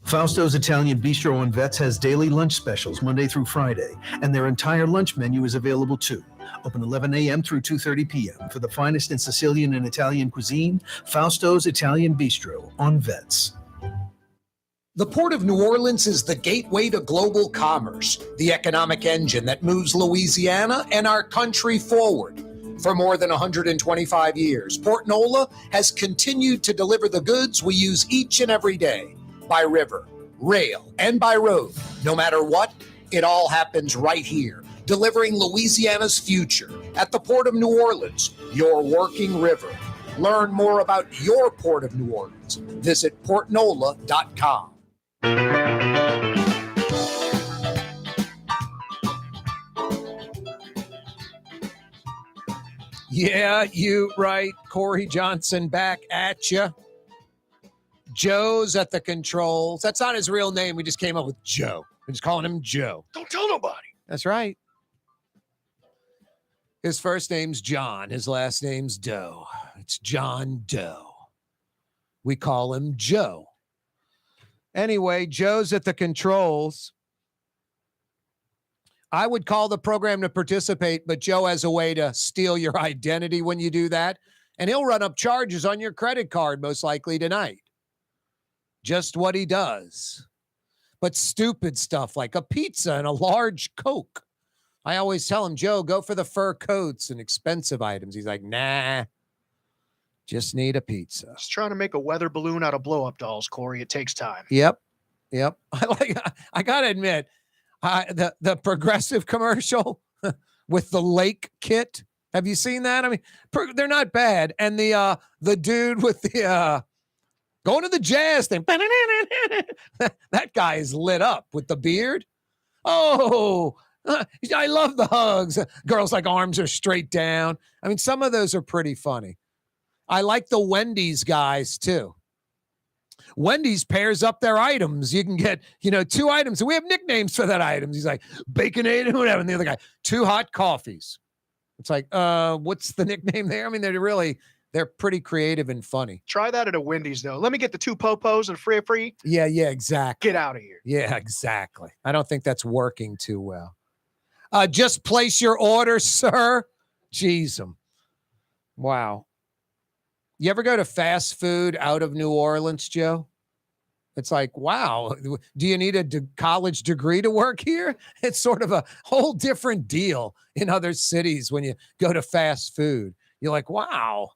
[SPEAKER 2] Fausto's Italian Bistro on Vets has daily lunch specials Monday through Friday, and their entire lunch menu is available too. Open 11 a.m. through 2:30 p.m. For the finest in Sicilian and Italian cuisine, Fausto's Italian Bistro on Vets.
[SPEAKER 1] The Port of New Orleans is the gateway to global commerce, the economic engine that moves Louisiana and our country forward. For more than 125 years, Port Nola has continued to deliver the goods we use each and every day, by river, rail, and by road. No matter what, it all happens right here, delivering Louisiana's future at the Port of New Orleans, your working river. Learn more about your Port of New Orleans. Visit portnola.com. Yeah, you right. Corey Johnson back at you. Joe's at the controls. That's not his real name. We just came up with Joe. We're just calling him Joe.
[SPEAKER 12] Don't tell nobody.
[SPEAKER 1] That's right. His first name's John. His last name's Doe. It's John Doe. We call him Joe. Anyway, Joe's at the controls. I would call the program to participate, but Joe has a way to steal your identity when you do that, and he'll run up charges on your credit card most likely tonight. Just what he does. But stupid stuff like a pizza and a large Coke. I always tell him, Joe, go for the fur coats and expensive items. He's like, nah, just need a pizza.
[SPEAKER 12] Just trying to make a weather balloon out of blow-up dolls, Corey. It takes time.
[SPEAKER 1] Yep. I gotta admit, the Progressive commercial with the lake kit. Have you seen that? I mean, they're not bad. And the dude with the going to the jazz thing. That guy is lit up with the beard. Oh, I love the hugs. Girls like arms are straight down. I mean, some of those are pretty funny. I like the Wendy's guys too. Wendy's pairs up their items. You can get, 2 items. And we have nicknames for that items. He's like, Baconator, whatever. And the other guy, 2 hot coffees. It's like, what's the nickname there? I mean, they're pretty creative and funny.
[SPEAKER 12] Try that at a Wendy's, though. Let me get the 2 popos and free.
[SPEAKER 1] Yeah, exactly.
[SPEAKER 12] Get out of here.
[SPEAKER 1] Yeah, exactly. I don't think that's working too well. Just place your order, sir. Jeez, wow. You ever go to fast food out of New Orleans, Joe? It's like, wow, do you need a college degree to work here? It's sort of a whole different deal in other cities when you go to fast food. You're like, wow,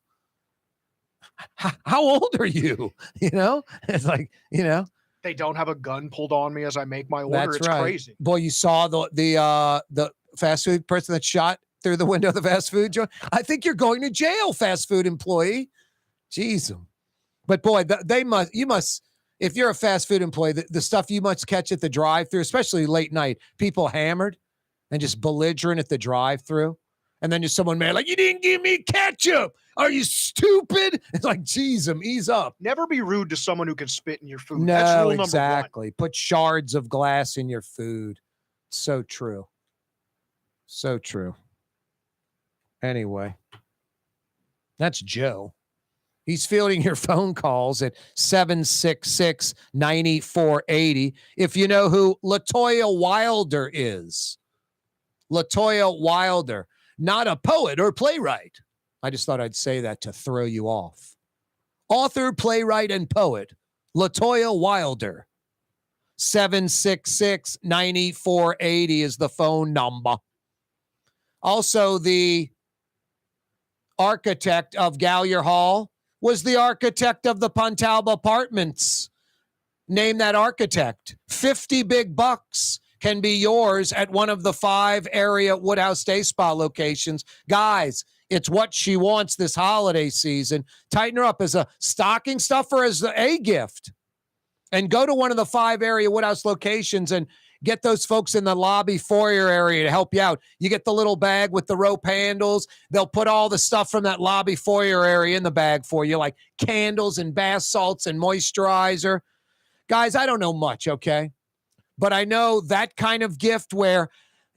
[SPEAKER 1] how old are you? It's like,
[SPEAKER 12] They don't have a gun pulled on me as I make my order.
[SPEAKER 1] That's
[SPEAKER 12] it's
[SPEAKER 1] right.
[SPEAKER 12] crazy.
[SPEAKER 1] Boy, you saw the fast food person that shot through the window of the fast food joint. I think you're going to jail, fast food employee. Jeez. But boy, you must, if you're a fast food employee, the stuff you must catch at the drive-thru, especially late night, people hammered and just belligerent at the drive-thru. And then just someone mad, like, you didn't give me ketchup. Are you stupid? It's like, geez, ease up.
[SPEAKER 12] Never be rude to someone who can spit in your food.
[SPEAKER 1] No,
[SPEAKER 12] that's rule
[SPEAKER 1] exactly.
[SPEAKER 12] number 1.
[SPEAKER 1] Put shards of glass in your food. So true. So true. Anyway, that's Joe. He's fielding your phone calls at 766-9480. If you know who LaToya Wilder is. LaToya Wilder, not a poet or playwright. I just thought I'd say that to throw you off. Author, playwright, and poet, LaToya Wilder. 766-9480 is the phone number. Also, the architect of Gallier Hall was the architect of the Pontalba Apartments. Name that architect. 50 big bucks can be yours at one of the 5 area Woodhouse Day Spa locations. Guys, it's what she wants this holiday season. Tighten her up as a stocking stuffer, as a gift. And go to one of the 5 area Woodhouse locations and get those folks in the lobby foyer area to help you out. You get the little bag with the rope handles. They'll put all the stuff from that lobby foyer area in the bag for you, like candles and bath salts and moisturizer. Guys, I don't know much, okay? But I know that kind of gift where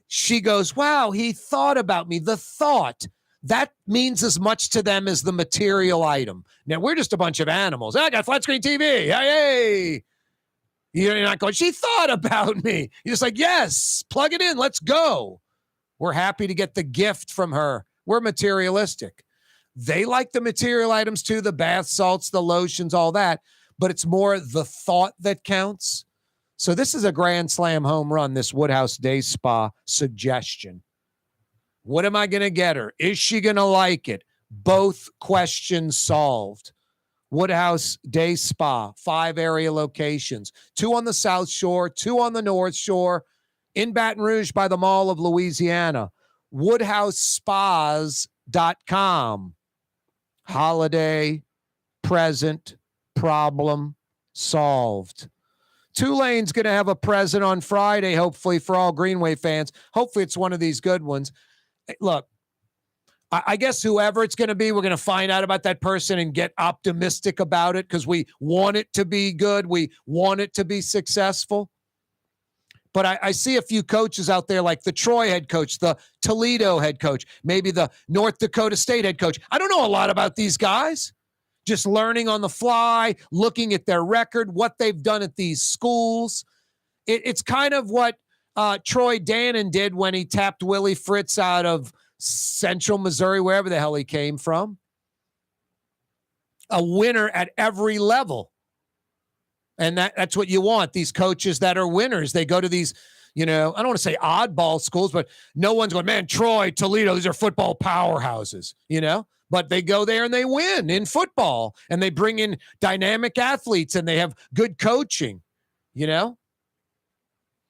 [SPEAKER 1] she goes, wow, he thought about me. The thought, that means as much to them as the material item. Now, we're just a bunch of animals. I got flat screen TV. Hey. You're not going, she thought about me. You're just like, yes, plug it in. Let's go. We're happy to get the gift from her. We're materialistic. They like the material items too, the bath salts, the lotions, all that. But it's more the thought that counts. So this is a grand slam home run, this Woodhouse Day Spa suggestion. What am I going to get her? Is she going to like it? Both questions solved. Woodhouse Day Spa, 5 area locations, 2 on the South Shore, 2 on the North Shore, in Baton Rouge by the Mall of Louisiana. WoodhouseSpas.com. Holiday, present, problem solved. Tulane's going to have a present on Friday, hopefully, for all Greenway fans. Hopefully it's one of these good ones. Look, I guess whoever it's going to be, we're going to find out about that person and get optimistic about it because we want it to be good. We want it to be successful. But I see a few coaches out there like the Troy head coach, the Toledo head coach, maybe the North Dakota State head coach. I don't know a lot about these guys. Just learning on the fly, looking at their record, what they've done at these schools. It's kind of what Troy Dannon did when he tapped Willie Fritz out of Central Missouri, wherever the hell he came from. A winner at every level. And that's what you want, these coaches that are winners. They go to these, I don't want to say oddball schools, but no one's going, man, Troy, Toledo, these are football powerhouses, But they go there and they win in football. And they bring in dynamic athletes and they have good coaching,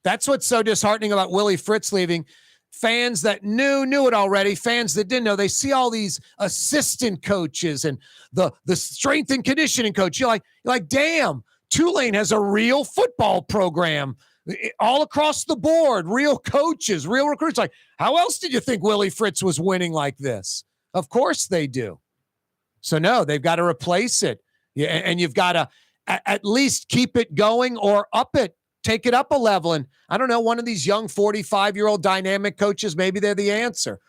[SPEAKER 1] That's what's so disheartening about Willie Fritz leaving. Fans that knew it already. Fans that didn't know. They see all these assistant coaches and the strength and conditioning coach. You're like, damn, Tulane has a real football program all across the board. Real coaches, real recruits. Like, how else did you think Willie Fritz was winning like this? Of course they do. So no, they've got to replace it. Yeah, and you've got to at least keep it going or up it. Take it up a level. And I don't know, one of these young 45-year-old dynamic coaches, maybe they're the answer.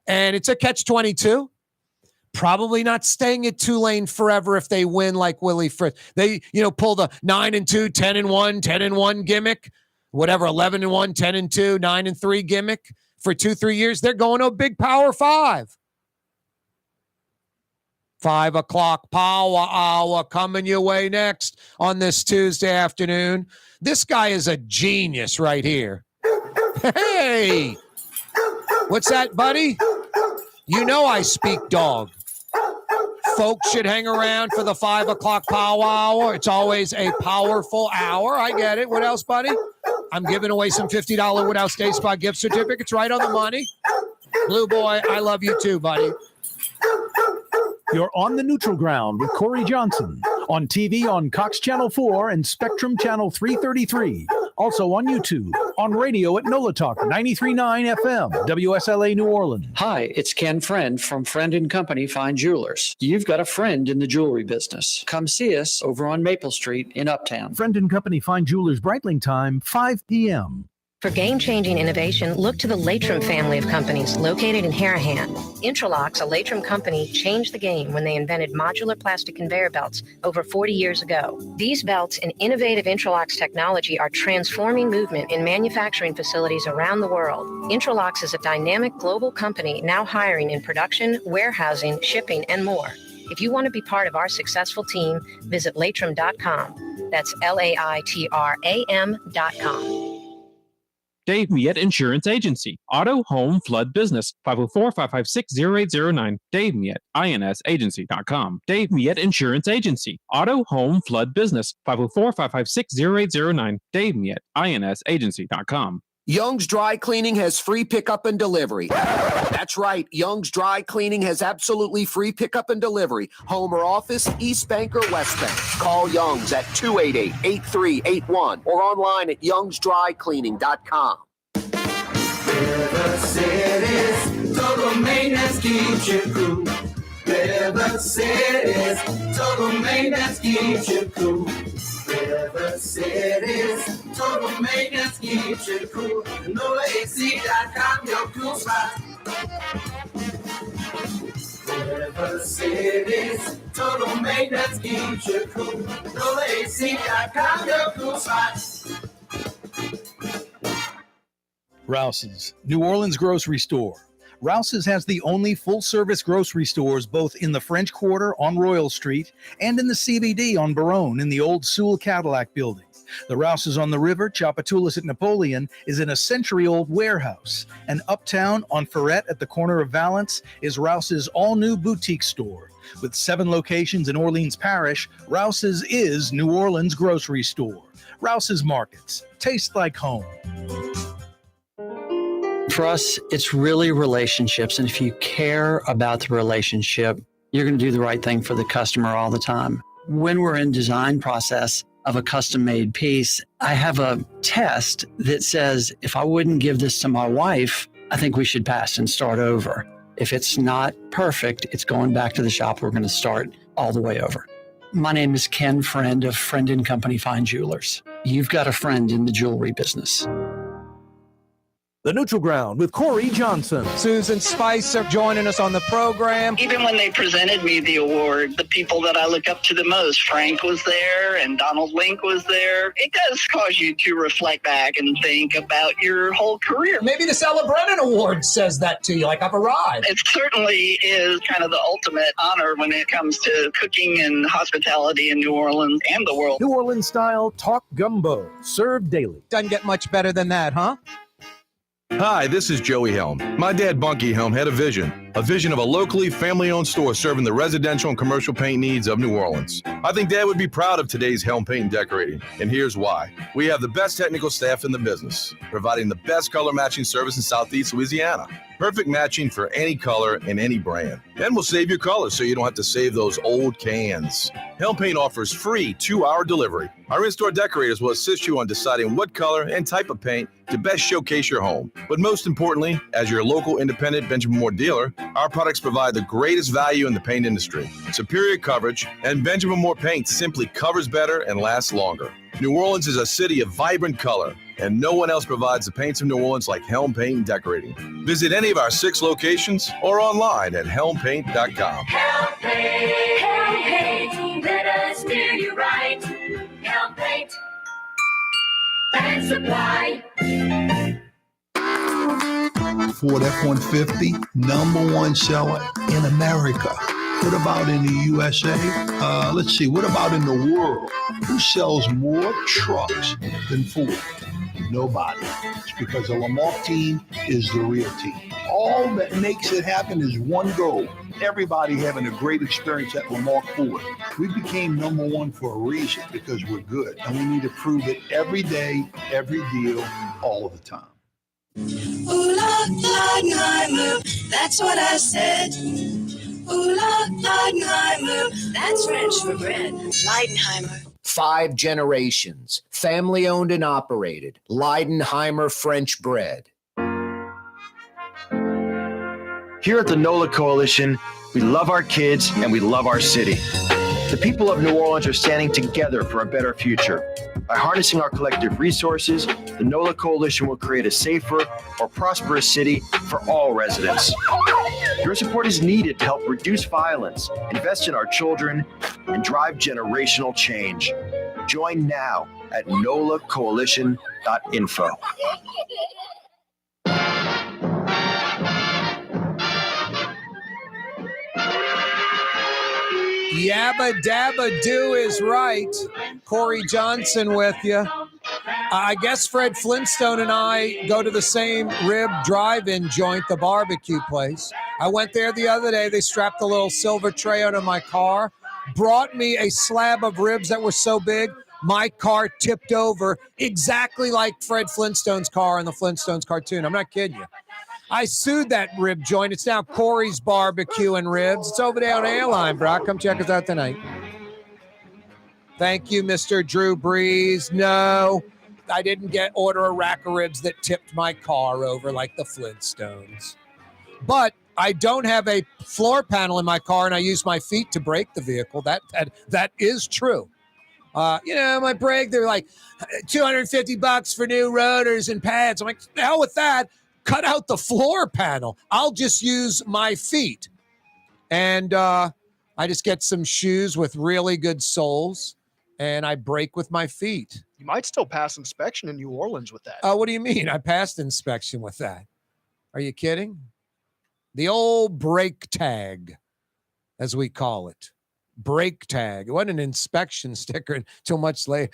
[SPEAKER 1] And it's a catch-22. Probably not staying at Tulane forever if they win like Willie Fritz. They, pull the 9-2, 10-1, 10-1 gimmick, whatever, 11-1, 10-2, 9-3 gimmick for 2-3 years. They're going to a big Power 5. 5 o'clock power hour coming your way next on this Tuesday afternoon. This guy is a genius right here. Hey, what's that, buddy? I speak dog. Folks should hang around for the 5 o'clock power hour. It's always a powerful hour. I get it. What else, buddy? I'm giving away some $50 Woodhouse Day Spa gift certificates right on the money. Blue Boy, I love you too, buddy.
[SPEAKER 5] You're on the neutral ground with Corey Johnson on TV on Cox Channel 4 and Spectrum Channel 333. Also on YouTube, on radio at NOLA Talk 93.9 FM, WSLA New Orleans.
[SPEAKER 4] Hi, it's Ken Friend from Friend & Company Fine Jewelers. You've got a friend in the jewelry business. Come see us over on Maple Street in Uptown.
[SPEAKER 2] Friend & Company Fine Jewelers Breitling time, 5 p.m.
[SPEAKER 9] For game-changing innovation, look to the Latrim family of companies located in Harahan. Intralocks, a Latrim company, changed the game when they invented modular plastic conveyor belts over 40 years ago. These belts and innovative Intralocks technology are transforming movement in manufacturing facilities around the world. Intralocks is a dynamic global company now hiring in production, warehousing, shipping, and more. If you want to be part of our successful team, visit Latrim.com. That's LAITRAM.com.
[SPEAKER 8] Dave Miette Insurance Agency. Auto, home, flood, business. 504-556-0809. Dave Miette, INSAgency.com. Dave Miette Insurance Agency. Auto, home, flood, business. 504-556-0809. Dave Miette, INSAgency.com.
[SPEAKER 13] Young's Dry Cleaning has free pickup and delivery. That's right. Young's Dry Cleaning has absolutely free pickup and delivery. Home or office, East Bank or West Bank. Call Young's at 288-8381 or online at youngsdrycleaning.com.
[SPEAKER 7] River City's total maintenance keeps you cool. River City's total maintenance keeps you cool. River City's total maintenance keeps you cool. NolaAC.com, your cool spot. River City's total maintenance keeps you cool. NolaAC.com, your cool spot.
[SPEAKER 2] Rouse's, New Orleans grocery store. Rouse's has the only full-service grocery stores both in the French Quarter on Royal Street and in the CBD on Baronne in the old Sewell Cadillac building. The Rouse's on the river, Tchoupitoulas at Napoleon, is in a century-old warehouse. And uptown on Ferret at the corner of Valence is Rouse's all-new boutique store. With 7 locations in Orleans Parish, Rouse's is New Orleans grocery store. Rouse's Markets. Taste like home.
[SPEAKER 4] For us, it's really relationships. And if you care about the relationship, you're going to do the right thing for the customer all the time. When we're in design process of a custom made piece, I have a test that says, if I wouldn't give this to my wife, I think we should pass and start over. If it's not perfect, it's going back to the shop. We're going to start all the way over. My name is Ken Friend of Friend & Company Fine Jewelers. You've got a friend in the jewelry business.
[SPEAKER 5] The Neutral Ground with Corey Johnson.
[SPEAKER 1] Susan Spicer joining us on the program.
[SPEAKER 14] Even when they presented me the award, the people that I look up to the most, Frank was there and Donald Link was there. It does cause you to reflect back and think about your whole career.
[SPEAKER 1] Maybe the Stella Brennan Award says that to you, like I've arrived.
[SPEAKER 14] It certainly is kind of the ultimate honor when it comes to cooking and hospitality in New Orleans and the world.
[SPEAKER 5] New Orleans style talk gumbo, served daily.
[SPEAKER 1] Doesn't get much better than that, huh?
[SPEAKER 10] Hi, this is Joey Helm. My dad, Bunky Helm, had a vision of a locally family-owned store serving the residential and commercial paint needs of New Orleans. I think Dad would be proud of today's Helm Paint and Decorating, and here's why. We have the best technical staff in the business, providing the best color matching service in Southeast Louisiana. Perfect matching for any color and any brand. And we'll save your colors so you don't have to save those old cans. Helm Paint offers free 2-hour delivery. Our in-store decorators will assist you on deciding what color and type of paint to best showcase your home. But most importantly, as your local independent Benjamin Moore dealer, our products provide the greatest value in the paint industry. Superior coverage, and Benjamin Moore paint simply covers better and lasts longer. New Orleans is a city of vibrant color, and no one else provides the paints of New Orleans like Helm Paint and Decorating. Visit any of our 6 locations or online at helmpaint.com.
[SPEAKER 7] Helm Paint, let us steer you right. Helm Paint and Supply.
[SPEAKER 11] Ford F-150, #1 seller in America. What about in the USA? Let's see, what about in the world? Who sells more trucks than Ford? Nobody. It's because the Lamarck team is the real team. All that makes it happen is one goal. Everybody having a great experience at Lamarck Ford. We became #1 for a reason, because we're good. And we need to prove it every day, every deal, all of the time.
[SPEAKER 7] Ooh la Leidenheimer, that's what I said. Ooh la Leidenheimer, that's French for bread. Leidenheimer.
[SPEAKER 13] 5 generations, family owned and operated. Leidenheimer French bread.
[SPEAKER 6] Here at the NOLA Coalition, we love our kids and we love our city. The people of New Orleans are standing together for a better future. By harnessing our collective resources, the NOLA Coalition will create a safer, more prosperous city for all residents. Your support is needed to help reduce violence, invest in our children, and drive generational change. Join now at nolacoalition.info.
[SPEAKER 1] Yabba Dabba Do is right. Corey Johnson with you. I guess Fred Flintstone and I go to the same rib drive-in joint, the barbecue place. I went there the other day. They strapped a little silver tray onto my car, brought me a slab of ribs that were so big, my car tipped over exactly like Fred Flintstone's car in the Flintstones cartoon. I'm not kidding you. I sued that rib joint. It's now Corey's Barbecue and Ribs. It's over there on Airline, Brock. Come check us out tonight. Thank you, Mr. Drew Brees. No, I didn't order a rack of ribs that tipped my car over like the Flintstones. But I don't have a floor panel in my car, and I use my feet to brake the vehicle. That is true. My brake, they're like $250 for new rotors and pads. I'm like, the hell with that. Cut out the floor panel. I'll just use my feet. And I just get some shoes with really good soles, and I brake with my feet.
[SPEAKER 12] You might still pass inspection in New Orleans with that.
[SPEAKER 1] What do you mean? I passed inspection with that. Are you kidding? The old brake tag, as we call it. Brake tag. It wasn't an inspection sticker until much later.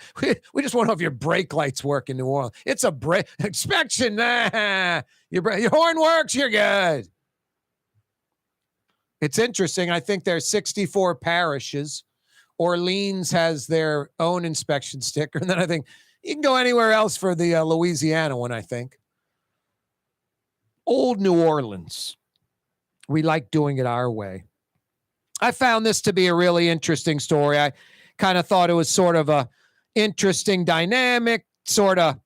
[SPEAKER 1] We just want to know if your brake lights work in New Orleans. It's a brake inspection. Nah, your horn works. You're good. It's interesting. I think there's 64 parishes. Orleans has their own inspection sticker. And then I think you can go anywhere else for the Louisiana one, I think. Old New Orleans. We like doing it our way. I found this to be a really interesting story. I kind of thought it was sort of a interesting dynamic, sort of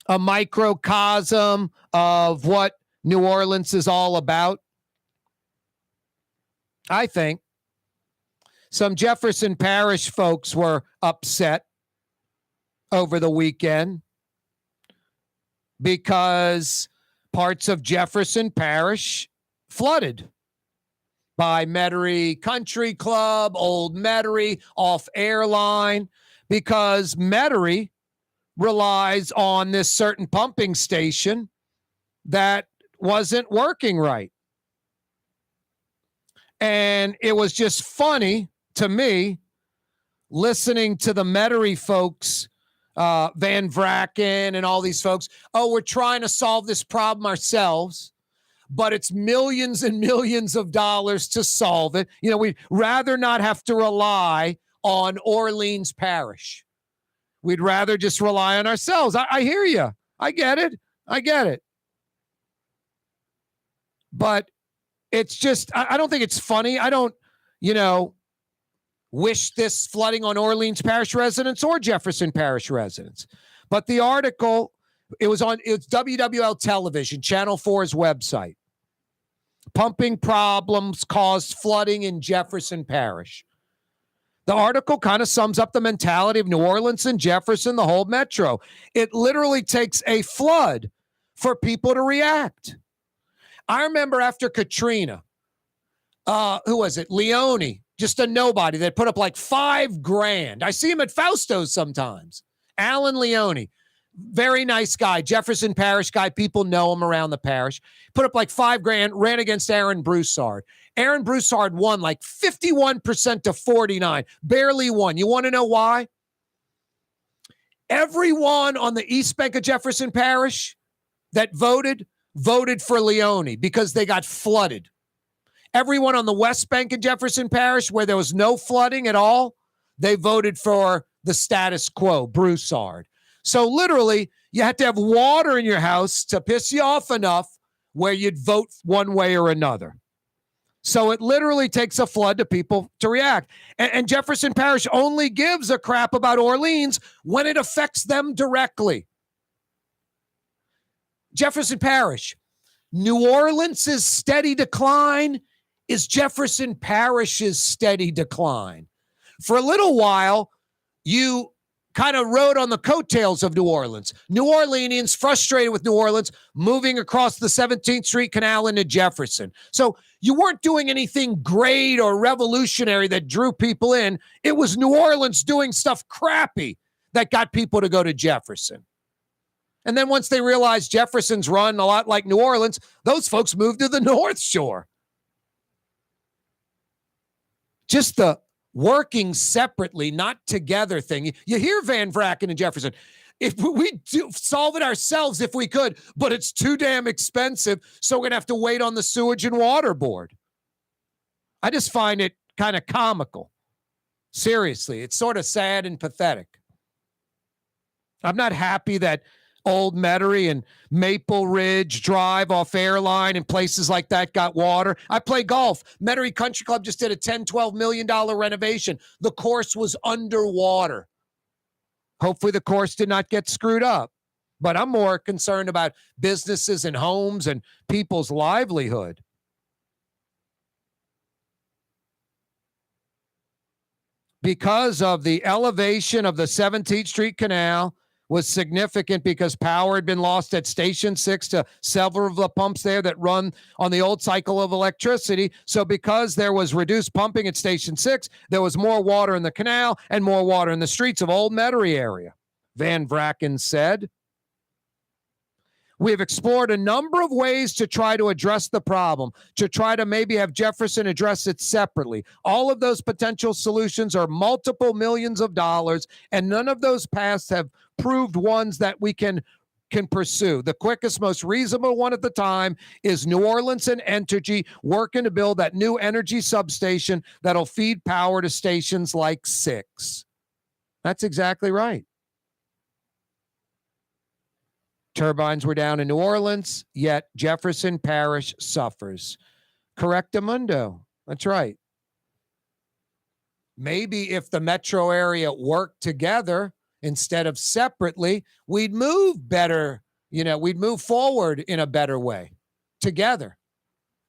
[SPEAKER 1] a microcosm of what New Orleans is all about. I think some Jefferson Parish folks were upset over the weekend because parts of Jefferson Parish flooded by Metairie Country Club, Old Metairie, off Airline, because Metairie relies on this certain pumping station that wasn't working right. And it was just funny to me listening to the Metairie folks, Van Vracken and all these folks. Oh, we're trying to solve this problem ourselves, but it's millions and millions of dollars to solve it. We'd rather not have to rely on Orleans Parish. We'd rather just rely on ourselves. I hear you. I get it. But it's just, I don't think it's funny. I don't, wish this flooding on Orleans Parish residents or Jefferson Parish residents. But the article, it's WWL Television, Channel 4's website. Pumping problems caused flooding in Jefferson Parish. The article kind of sums up the mentality of New Orleans and Jefferson, the whole metro. It literally takes a flood for people to react. I remember after Katrina, who was it? Leone, just a nobody that put up like $5,000. I see him at Fausto's sometimes. Alan Leone, very nice guy, Jefferson Parish guy. People know him around the parish. Put up like $5,000, ran against Aaron Broussard. Aaron Broussard won like 51% to 49, barely won. You want to know why? Everyone on the East Bank of Jefferson Parish that voted for Leone because they got flooded. Everyone on the West Bank of Jefferson Parish, where there was no flooding at all, they voted for the status quo, Broussard. So literally, you had to have water in your house to piss you off enough where you'd vote one way or another. So it literally takes a flood to people to react. And Jefferson Parish only gives a crap about Orleans when it affects them directly. Jefferson Parish, New Orleans' steady decline is Jefferson Parish's steady decline. For a little while, you kind of rode on the coattails of New Orleans. New Orleanians frustrated with New Orleans moving across the 17th Street Canal into Jefferson. So you weren't doing anything great or revolutionary that drew people in. It was New Orleans doing stuff crappy that got people to go to Jefferson. And then once they realized Jefferson's run a lot like New Orleans, those folks moved to the North Shore. Just the working separately, not together thing. You hear Van Vracken and Jefferson. If we do solve it ourselves if we could, but it's too damn expensive, so we're going to have to wait on the Sewage and Water Board. I just find it kind of comical. Seriously, it's sort of sad and pathetic. I'm not happy that Old Metairie and Maple Ridge Drive off Airline and places like that got water. I play golf. Metairie Country Club just did a $10-12 million renovation. The course was underwater. Hopefully the course did not get screwed up. But I'm more concerned about businesses and homes and people's livelihood. Because of the elevation of the 17th Street Canal was significant because power had been lost at Station 6 to several of the pumps there that run on the old cycle of electricity. So because there was reduced pumping at Station 6, there was more water in the canal and more water in the streets of Old Metairie area, Van Vracken said. We have explored a number of ways to try to address the problem, to try to maybe have Jefferson address it separately. All of those potential solutions are multiple millions of dollars, and none of those paths have proved ones that we can pursue. The quickest, most reasonable one at the time is New Orleans and Entergy working to build that new energy substation that'll feed power to stations like 6. That's exactly right. Turbines were down in New Orleans, yet Jefferson Parish suffers. Correctamundo. That's right. Maybe if the metro area worked together instead of separately, we'd move better. We'd move forward in a better way together.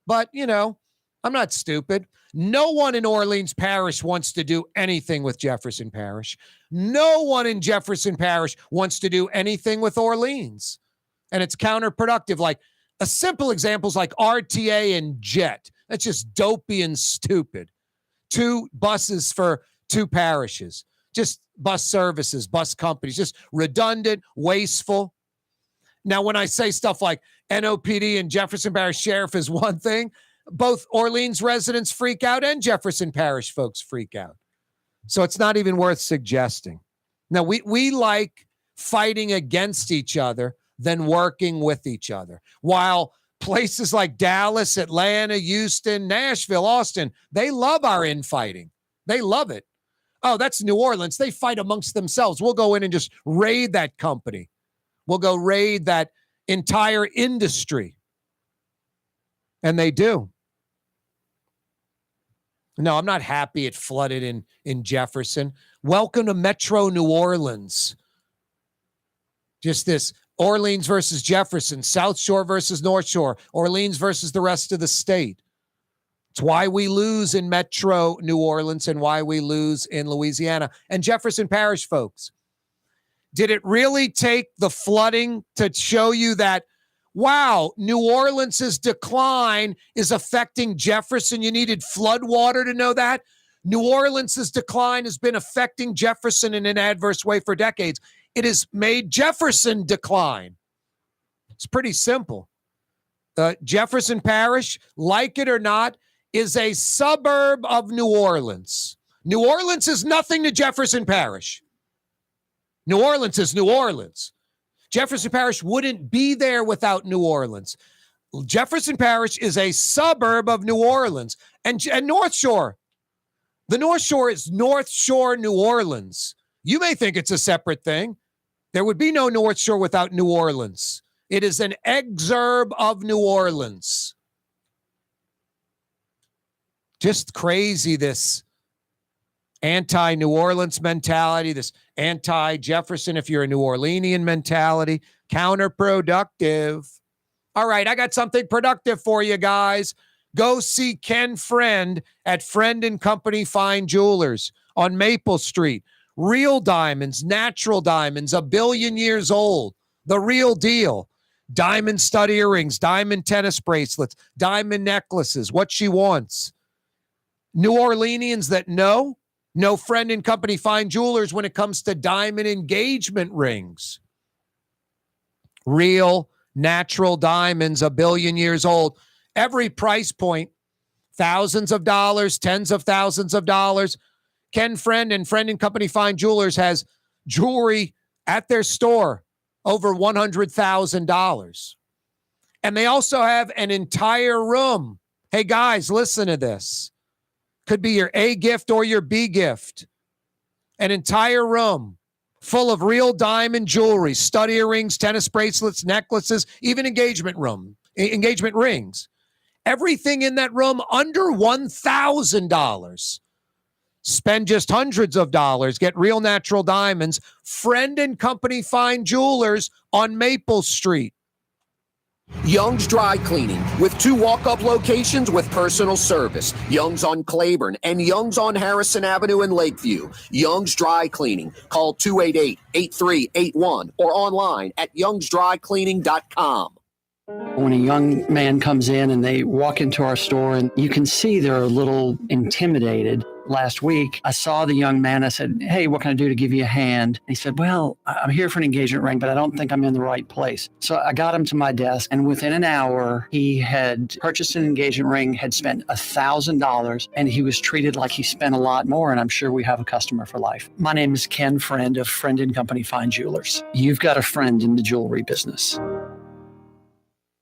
[SPEAKER 1] But, I'm not stupid. No one in Orleans Parish wants to do anything with Jefferson Parish. No one in Jefferson Parish wants to do anything with Orleans. And it's counterproductive. Like a simple example is like RTA and Jet. That's just dopey and stupid. 2 buses for 2 parishes. Just bus services, bus companies. Just redundant, wasteful. Now, when I say stuff like NOPD and Jefferson Parish Sheriff is one thing, both Orleans residents freak out and Jefferson Parish folks freak out. So it's not even worth suggesting. Now, we like fighting against each other than working with each other. While places like Dallas, Atlanta, Houston, Nashville, Austin, they love our infighting. They love it. Oh, that's New Orleans. They fight amongst themselves. We'll go in and just raid that company. We'll go raid that entire industry. And they do. No, I'm not happy it flooded in Jefferson. Welcome to Metro New Orleans. Just this Orleans versus Jefferson, South Shore versus North Shore, Orleans versus the rest of the state. It's why we lose in Metro New Orleans and why we lose in Louisiana. And Jefferson Parish folks, did it really take the flooding to show you that, wow, New Orleans' decline is affecting Jefferson? You needed flood water to know that? New Orleans' decline has been affecting Jefferson in an adverse way for decades. It has made Jefferson decline. It's pretty simple. Jefferson Parish, like it or not, is a suburb of New Orleans. New Orleans is nothing to Jefferson Parish. New Orleans is New Orleans. Jefferson Parish wouldn't be there without New Orleans. Jefferson Parish is a suburb of New Orleans. And North Shore. The North Shore is North Shore, New Orleans. You may think it's a separate thing. There would be no North Shore without New Orleans. It is an exurb of New Orleans. Just crazy, this anti-New Orleans mentality, this anti-Jefferson, if you're a New Orleanian mentality, counterproductive. All right, I got something productive for you guys. Go see Ken Friend at Friend and Company Fine Jewelers on Maple Street. Real diamonds, natural diamonds, 1 billion years old. The real deal. Diamond stud earrings, diamond tennis bracelets, diamond necklaces, what she wants. New Orleanians that know Friend and Company Fine Jewelers when it comes to diamond engagement rings. Real, natural diamonds, 1 billion years old. Every price point, thousands of dollars, tens of thousands of dollars. Ken Friend and Friend and Company Fine Jewelers has jewelry at their store, over $100,000. And they also have an entire room. Hey, guys, listen to this. Could be your A gift or your B gift. An entire room full of real diamond jewelry, stud earrings, tennis bracelets, necklaces, even engagement rings. Everything in that room under $1,000. Spend just hundreds of dollars. Get real natural diamonds. Friend and Company Fine Jewelers on Maple Street.
[SPEAKER 13] Young's Dry Cleaning, with 2 walk-up locations with personal service. Young's on Claiborne and Young's on Harrison Avenue in Lakeview. Young's Dry Cleaning. Call 288-8381 or online at youngsdrycleaning.com.
[SPEAKER 4] When a young man comes in and they walk into our store, and you can see they're a little intimidated. Last week, I saw the young man. I said, "Hey, what can I do to give you a hand?" He said, "Well, I'm here for an engagement ring, but I don't think I'm in the right place." So I got him to my desk, and within an hour, he had purchased an engagement ring, had spent $1,000, and he was treated like he spent a lot more, and I'm sure we have a customer for life. My name is Ken Friend of Friend and Company Fine Jewelers. You've got a friend in the jewelry business.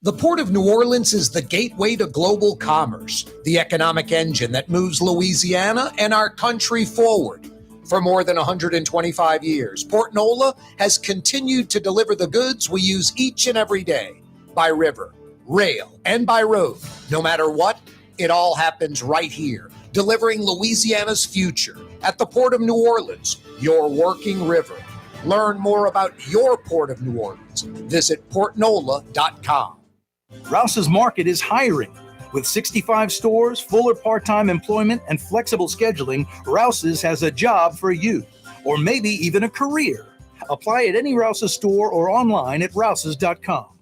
[SPEAKER 1] The Port of New Orleans is the gateway to global commerce, the economic engine that moves Louisiana and our country forward. For more than 125 years, Port Nola has continued to deliver the goods we use each and every day, by river, rail, and by road. No matter what, it all happens right here, delivering Louisiana's future at the Port of New Orleans, your working river. Learn more about your Port of New Orleans. Visit portnola.com.
[SPEAKER 2] Rouse's Market is hiring. With 65 stores, full or part-time employment, and flexible scheduling, Rouse's has a job for you, or maybe even a career. Apply at any Rouse's store or online at rouses.com.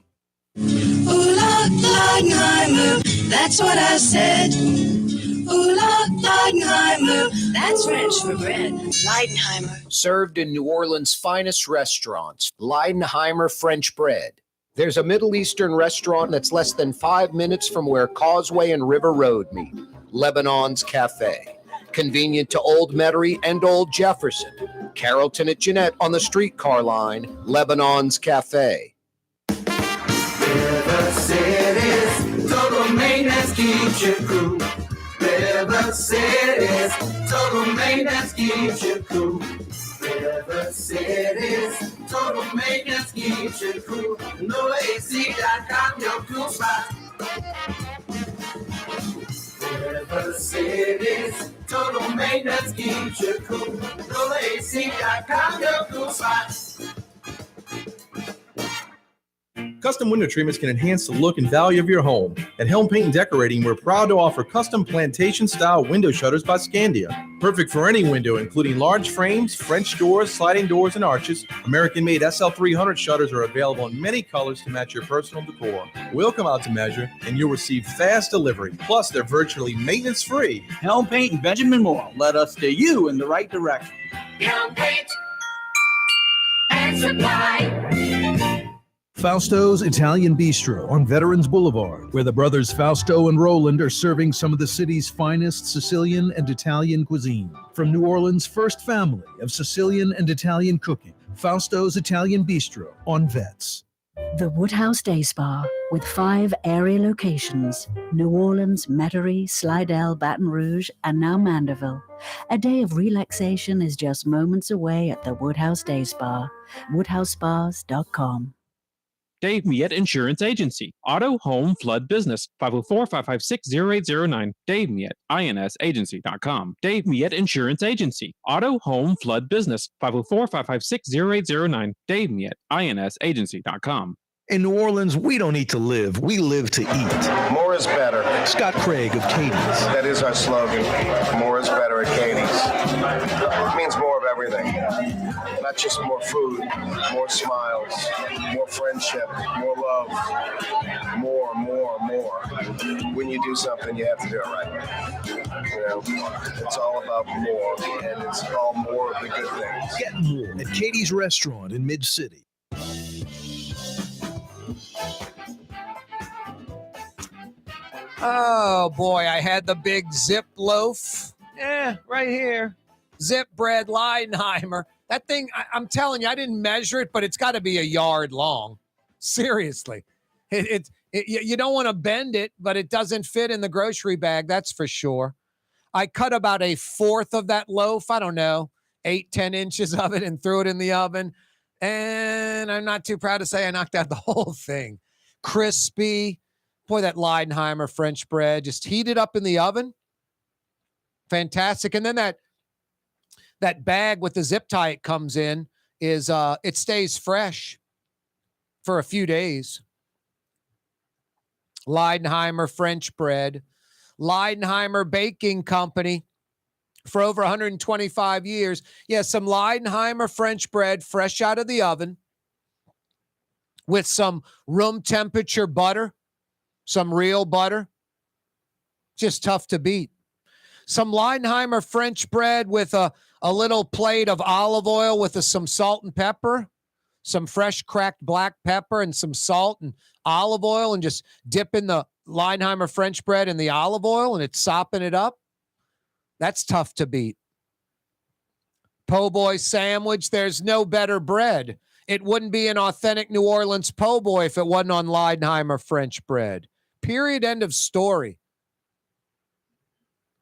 [SPEAKER 7] Ooh la Leidenheimer, that's what I said. Ooh la Leidenheimer, that's French for bread. Leidenheimer.
[SPEAKER 1] Served in New Orleans' finest restaurants, Leidenheimer French bread. There's a Middle Eastern restaurant that's less than 5 minutes from where Causeway and River Road meet, Lebanon's Cafe. Convenient to Old Metairie and Old Jefferson. Carrollton at Jeanette on the streetcar line, Lebanon's Cafe.
[SPEAKER 15] River City's total maintenance keeps you cool. River City's total maintenance keeps you cool. River City's total maintenance keeps you cool. NoAC.com, your cool spot. River City's total maintenance keeps you cool. NoAC.com, your cool spot.
[SPEAKER 10] Custom window treatments can enhance the look and value of your home. At Helm Paint and Decorating, we're proud to offer custom plantation-style window shutters by Scandia. Perfect for any window, including large frames, French doors, sliding doors, and arches. American-made SL300 shutters are available in many colors to match your personal decor. We'll come out to measure, and you'll receive fast delivery. Plus, they're virtually maintenance-free.
[SPEAKER 16] Helm Paint and Benjamin Moore let us steer you in the right direction.
[SPEAKER 15] Helm Paint and Supply.
[SPEAKER 2] Fausto's Italian Bistro on Veterans Boulevard, where the brothers Fausto and Roland are serving some of the city's finest Sicilian and Italian cuisine. From New Orleans' first family of Sicilian and Italian cooking, Fausto's Italian Bistro on Vets.
[SPEAKER 3] The Woodhouse Day Spa, with 5 area locations: New Orleans, Metairie, Slidell, Baton Rouge, and now Mandeville. A day of relaxation is just moments away at the Woodhouse Day Spa. WoodhouseSpas.com.
[SPEAKER 8] Dave Miette Insurance Agency. Auto, home, flood, business. 504-556-0809. Dave Miette, INSagency.com. Dave Miette Insurance Agency. Auto, home, flood, business. 504-556-0809. Dave Miette, INSagency.com.
[SPEAKER 2] In New Orleans, we don't eat to live, we live to eat.
[SPEAKER 6] More is better.
[SPEAKER 2] Scott Craig of Katie's.
[SPEAKER 6] That is our slogan. More is better at Katie's. It means more of everything. Not just more food, more smiles, more friendship, more love, more. When you do something, you have to do it right. You know, it's all about more, and it's all more of the good things.
[SPEAKER 2] Get more at Katie's Restaurant in Mid-City.
[SPEAKER 1] Oh, boy, I had the big Zip loaf. Right here. Zip bread Leidenheimer. That thing, I'm telling you, I didn't measure it, but it's got to be a yard long. Seriously. You don't want to bend it, but it doesn't fit in the grocery bag. That's for sure. I cut about a fourth of that loaf. I don't know, 8-10 inches of it and threw it in the oven. And I'm not too proud to say I knocked out the whole thing. Crispy. Boy, that Leidenheimer French bread, just heat it up in the oven. Fantastic. And then that bag with the zip tie it comes in is it stays fresh for a few days. Leidenheimer French bread. Leidenheimer Baking Company for over 125 years. Yeah, some Leidenheimer French bread fresh out of the oven with some room temperature butter, some real butter. Just tough to beat. Some Leidenheimer French bread with a little plate of olive oil with some salt and pepper, some fresh cracked black pepper and some salt and olive oil, and just dipping the Leidenheimer French bread in the olive oil and it's sopping it up. That's tough to beat. Po' boy sandwich, there's no better bread. It wouldn't be an authentic New Orleans po' boy if it wasn't on Leidenheimer French bread. Period. End of story.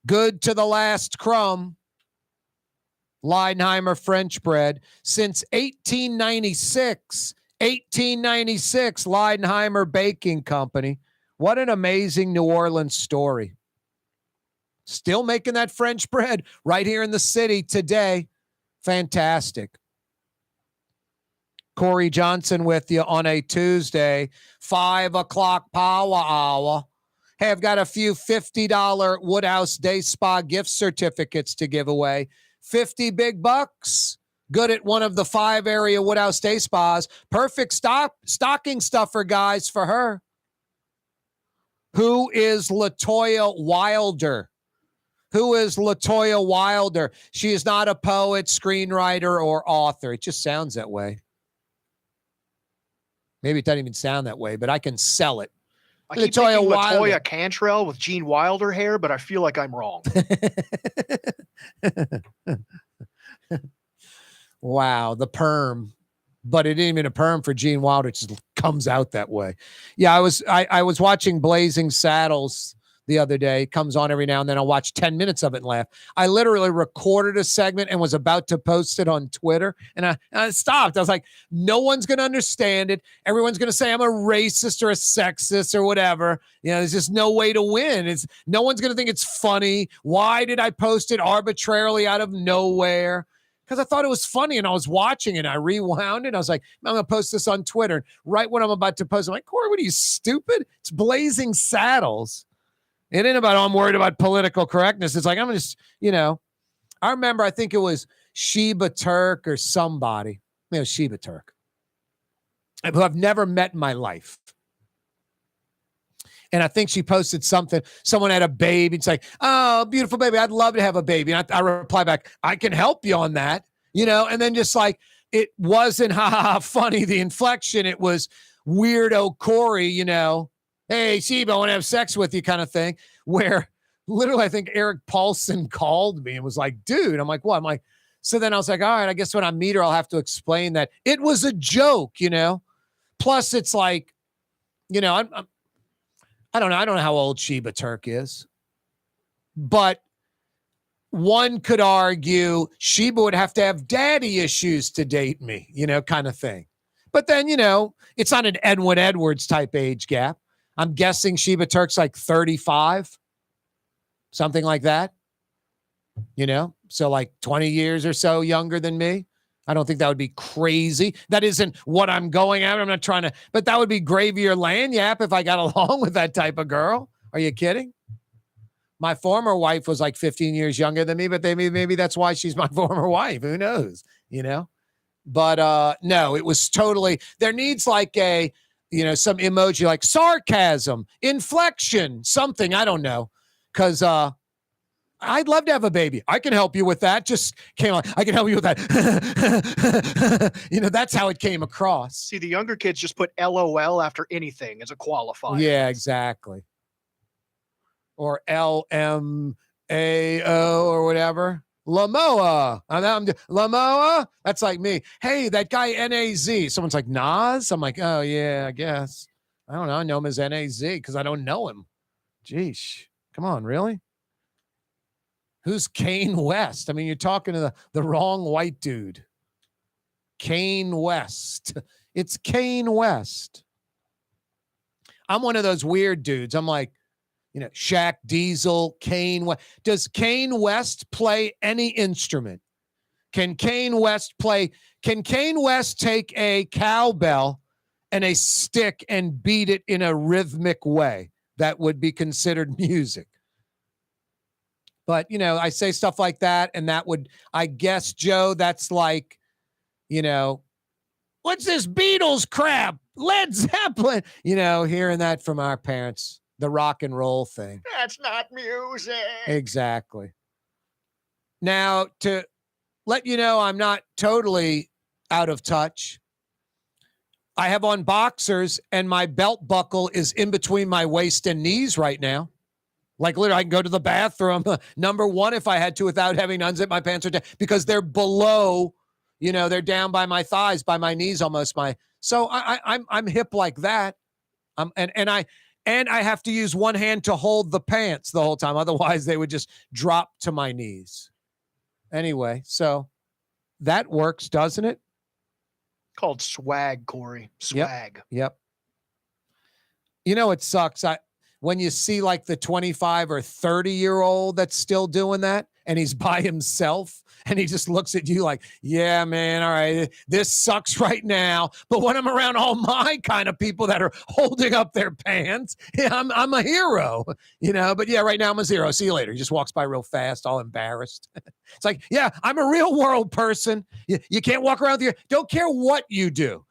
[SPEAKER 1] Good to the last crumb. Leidenheimer French bread since 1896. 1896, Leidenheimer Baking Company. What an amazing New Orleans story. Still making that French bread right here in the city today. Fantastic. Corey Johnson with you on a Tuesday, 5 o'clock power hour. Hey, I've got a few $50 Woodhouse Day Spa gift certificates to give away. 50 big bucks. Good at one of the 5 area Woodhouse Day Spas. Perfect stocking stuffer, guys, for her. Who is LaToya Wilder? Who is LaToya Wilder? She is not a poet, screenwriter, or author. It just sounds that way. Maybe it doesn't even sound that way, but I can sell it.
[SPEAKER 12] I keep thinking LaToya Cantrell with Gene Wilder hair, but I feel like I'm wrong.
[SPEAKER 1] Wow, the perm. But it ain't even a perm for Gene Wilder. It just comes out that way. Yeah, I was watching Blazing Saddles the other day. It comes on every now and then. I'll watch 10 minutes of it and laugh. I literally recorded a segment and was about to post it on Twitter. And I stopped. I was like, no one's going to understand it. Everyone's going to say I'm a racist or a sexist or whatever. You know, there's just no way to win. No one's going to think it's funny. Why did I post it arbitrarily out of nowhere? Because I thought it was funny and I was watching it. I rewound it. I was like, I'm going to post this on Twitter. Right when I'm about to post, I'm like, Corey, what are you, stupid? It's Blazing Saddles. It ain't about, I'm worried about political correctness. It's like, I'm just, I remember, I think it was Sheba Turk or somebody, Sheba Turk, who I've never met in my life. And I think she posted something. Someone had a baby. It's like, oh, beautiful baby. I'd love to have a baby. And I reply back, I can help you on that, and then just like, it wasn't funny, the inflection. It was weirdo Corey, hey, Sheba, I want to have sex with you kind of thing, where literally I think Eric Paulson called me and was like, dude, I'm like, what? I'm like, so then I was like, all right, I guess when I meet her, I'll have to explain that it was a joke, Plus it's like, I don't know. I don't know how old Sheba Turk is, but one could argue Sheba would have to have daddy issues to date me, kind of thing. But then, it's not an Edwin Edwards type age gap. I'm guessing Sheba Turk's like 35, something like that, so like 20 years or so younger than me. I don't think that would be crazy. That isn't what I'm going at. I'm not trying to, but that would be gravy or lanyap if I got along with that type of girl. Are you kidding? My former wife was like 15 years younger than me, but maybe that's why she's my former wife. Who knows, But no, it was totally, there needs like a, some emoji like sarcasm, inflection, something. I don't know. Because I'd love to have a baby. I can help you with that. Just came on. I can help you with that. That's how it came across.
[SPEAKER 12] See, the younger kids just put LOL after anything as a qualifier.
[SPEAKER 1] Yeah, exactly. Or LMAO or whatever. Lamoa. Lamoa? That's like me. Hey, that guy N-A-Z. Someone's like, Nas? I'm like, oh, yeah, I guess. I don't know. I know him as N-A-Z because I don't know him. Jeesh. Come on, really? Who's Kane West? I mean, you're talking to the wrong white dude. Kane West. It's Kane West. I'm one of those weird dudes. I'm like, Shaq Diesel, Kane West. Does Kane West play any instrument? Can Kane West take a cowbell and a stick and beat it in a rhythmic way that would be considered music? But, I say stuff like that, and that would, I guess, Joe, that's like, what's this Beatles crap? Led Zeppelin, hearing that from our parents, the rock and roll thing.
[SPEAKER 12] That's not music.
[SPEAKER 1] Exactly. Now, to let you know, I'm not totally out of touch. I have on boxers, and my belt buckle is in between my waist and knees right now. Like, literally, I can go to the bathroom, number one, if I had to, without having to unzip my pants or because they're below, they're down by my thighs, by my knees almost. So I'm hip like that. And I have to use one hand to hold the pants the whole time. Otherwise, they would just drop to my knees. Anyway, so that works, doesn't it?
[SPEAKER 12] Called swag, Corey. Swag.
[SPEAKER 1] Yep. It sucks. When you see like the 25 or 30-year-old that's still doing that, and he's by himself, and he just looks at you like, yeah, man, all right, this sucks right now. But when I'm around all my kind of people that are holding up their pants, I'm a hero, But yeah, right now I'm a zero. See you later. He just walks by real fast, all embarrassed. It's like, yeah, I'm a real world person. You can't walk around here. Don't care what you do.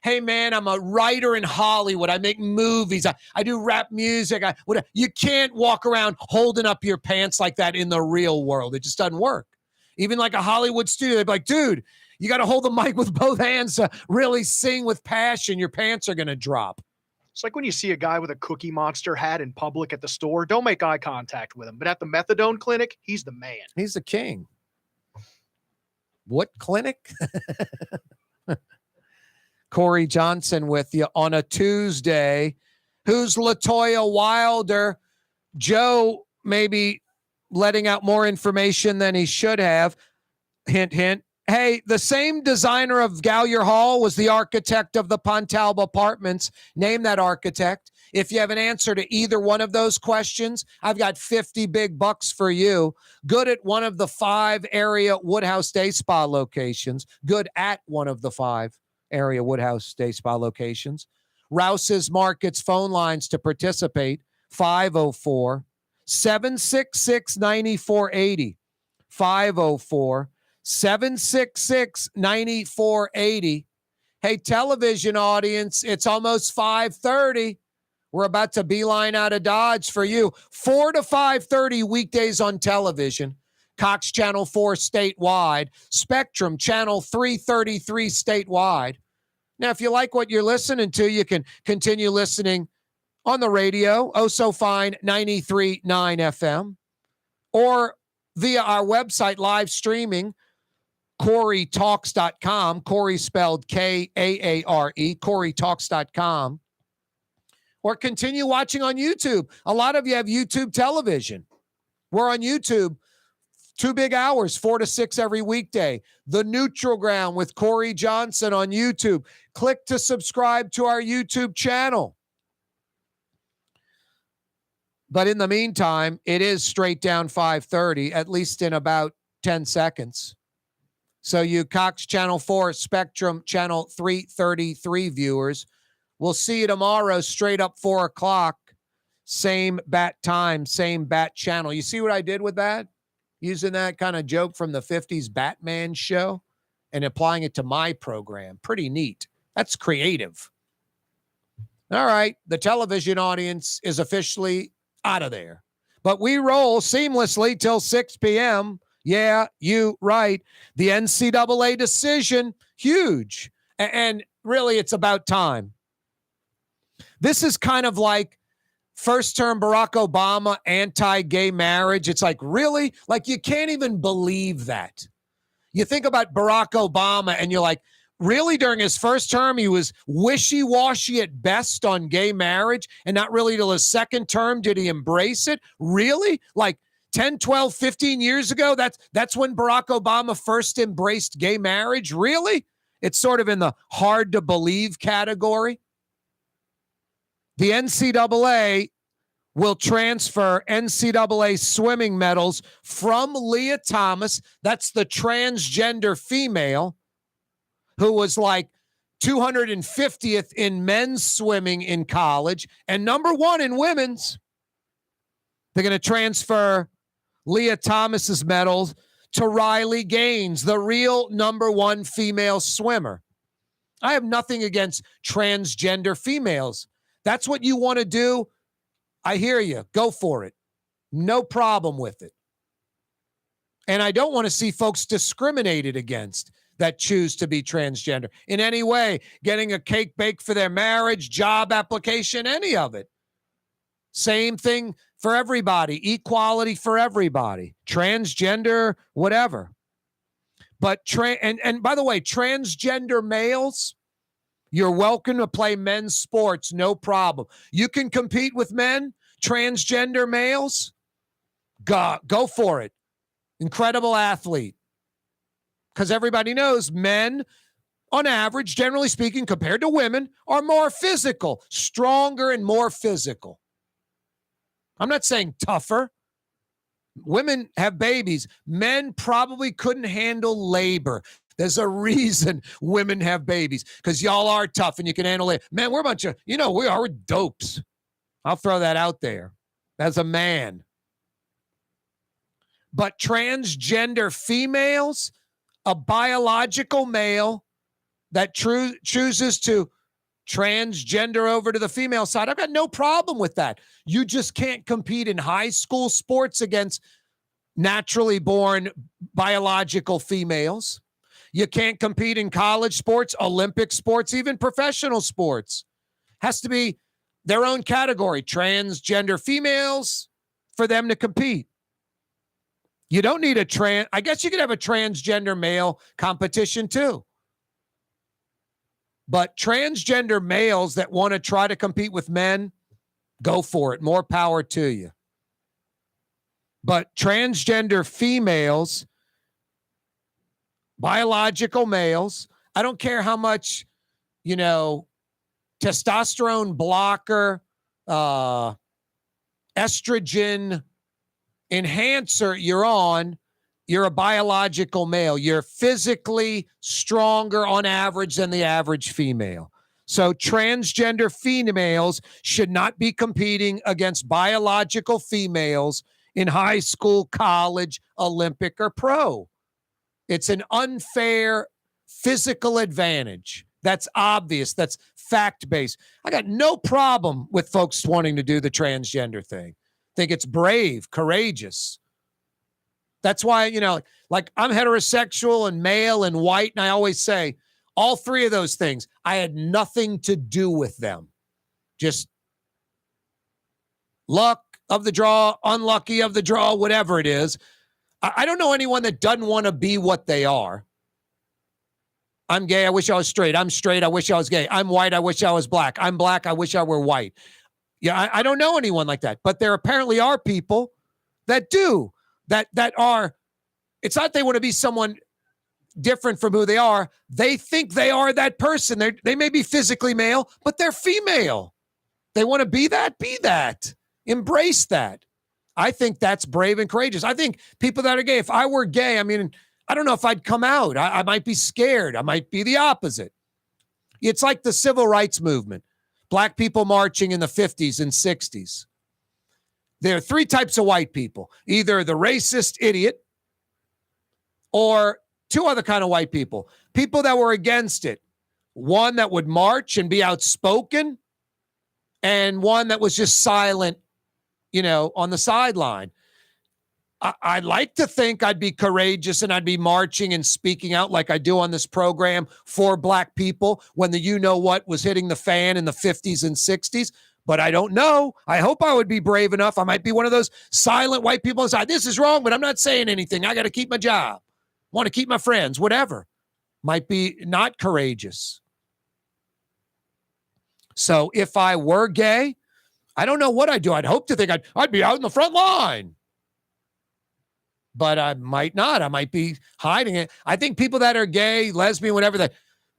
[SPEAKER 1] Hey, man, I'm a writer in Hollywood. I make movies. I do rap music. You can't walk around holding up your pants like that in the real world. It just doesn't work. Even like a Hollywood studio, they'd be like, dude, you got to hold the mic with both hands to really sing with passion. Your pants are going to drop.
[SPEAKER 12] It's like when you see a guy with a Cookie Monster hat in public at the store, don't make eye contact with him. But at the methadone clinic, he's the man.
[SPEAKER 1] He's the king. What clinic? Corey Johnson with you on a Tuesday. Who's LaToya Wilder? Joe maybe letting out more information than he should have. Hint, hint. Hey, the same designer of Gallier Hall was the architect of the Pontalba Apartments. Name that architect. If you have an answer to either one of those questions, I've got 50 big bucks for you. Good at one of the 5 area Woodhouse Day Spa locations. Good at one of the 5 area Woodhouse Day Spa locations. Rouse's Markets phone lines to participate, 504-766-9480. 504-766-9480. Hey, television audience, it's almost 5:30. We're about to beeline out of Dodge for you. 4 to 5:30 weekdays on television. Cox Channel 4 statewide. Spectrum Channel 333 statewide. Now, if you like what you're listening to, you can continue listening on the radio, oh so fine, 93.9 FM, or via our website live streaming, CoreyTalks.com, Corey spelled Kaare, CoreyTalks.com, or continue watching on YouTube. A lot of you have YouTube television. We're on YouTube 2 big hours, 4 to 6 every weekday. The Neutral Ground with Corey Johnson on YouTube. Click to subscribe to our YouTube channel. But in the meantime, it is straight down 5:30, at least in about 10 seconds. So you Cox Channel 4, Spectrum Channel 333 viewers, we'll see you tomorrow straight up 4 o'clock. Same bat time, same bat channel. You see what I did with that? Using that kind of joke from the 50s Batman show and applying it to my program. Pretty neat. That's creative. All right. The television audience is officially out of there. But we roll seamlessly till 6 p.m. Yeah, you right. The NCAA decision, huge. And really, it's about time. This is kind of like First term Barack Obama, anti-gay marriage. It's like, really? Like, you can't even believe that. You think about Barack Obama and you're like, really? During his first term, he was wishy-washy at best on gay marriage, and not really till his second term did he embrace it? Really? Like 10, 12, 15 years ago, that's when Barack Obama first embraced gay marriage? Really? It's sort of in the hard to believe category. The NCAA will transfer NCAA swimming medals from Leah Thomas, that's the transgender female, who was like 250th in men's swimming in college and number one in women's. They're going to transfer Leah Thomas's medals to Riley Gaines, the real number one female swimmer. I have nothing against transgender females. That's what you want to do. I hear you. Go for it. No problem with it. And I don't want to see folks discriminated against that choose to be transgender in any way, getting a cake baked for their marriage, job application, any of it. Same thing for everybody, equality for everybody, transgender, whatever. But and by the way, transgender males, you're welcome to play men's sports, no problem. You can compete with men, transgender males, go for it. Incredible athlete. Because everybody knows men, on average, generally speaking, compared to women, are more physical, stronger and more physical. I'm not saying tougher. Women have babies. Men probably couldn't handle labor. There's a reason women have babies, because y'all are tough and you can handle it. Man, we're a bunch of, we're dopes. I'll throw that out there as a man. But transgender females, a biological male that chooses to transgender over to the female side, I've got no problem with that. You just can't compete in high school sports against naturally born biological females. You can't compete in college sports, Olympic sports, even professional sports. Has to be their own category, transgender females, for them to compete. You don't need I guess you could have a transgender male competition too. But transgender males that want to try to compete with men, go for it. More power to you. But transgender females, biological males, I don't care how much, testosterone blocker, estrogen enhancer you're on, you're a biological male. You're physically stronger on average than the average female. So transgender females should not be competing against biological females in high school, college, Olympic, or pro. It's an unfair physical advantage. That's obvious. That's fact-based. I got no problem with folks wanting to do the transgender thing. Think it's brave, courageous. That's why, like I'm heterosexual and male and white, and I always say all three of those things, I had nothing to do with them. Just luck of the draw, unlucky of the draw, whatever it is. I don't know anyone that doesn't want to be what they are. I'm gay, I wish I was straight. I'm straight, I wish I was gay. I'm white, I wish I was black. I'm black, I wish I were white. Yeah, I don't know anyone like that. But there apparently are people that do, that are, it's not they want to be someone different from who they are. They think they are that person. They may be physically male, but they're female. They want to be that, be that. Embrace that. I think that's brave and courageous. I think people that are gay, if I were gay, I don't know if I'd come out. I might be scared. I might be the opposite. It's like the civil rights movement. Black people marching in the 50s and 60s. There are three types of white people. Either the racist idiot or two other kind of white people. People that were against it. One that would march and be outspoken, and one that was just silent, on the sideline. I'd like to think I'd be courageous and I'd be marching and speaking out like I do on this program for black people when the what was hitting the fan in the 50s and 60s. but I don't know. I hope I would be brave enough. I might be one of those silent white people inside. This is wrong, but I'm not saying anything. I got to keep my job. Want to keep my friends, whatever. Might be not courageous. So if I were gay, I don't know what I'd do. I'd hope to think I'd be out in the front line. But I might not. I might be hiding it. I think people that are gay, lesbian, whatever,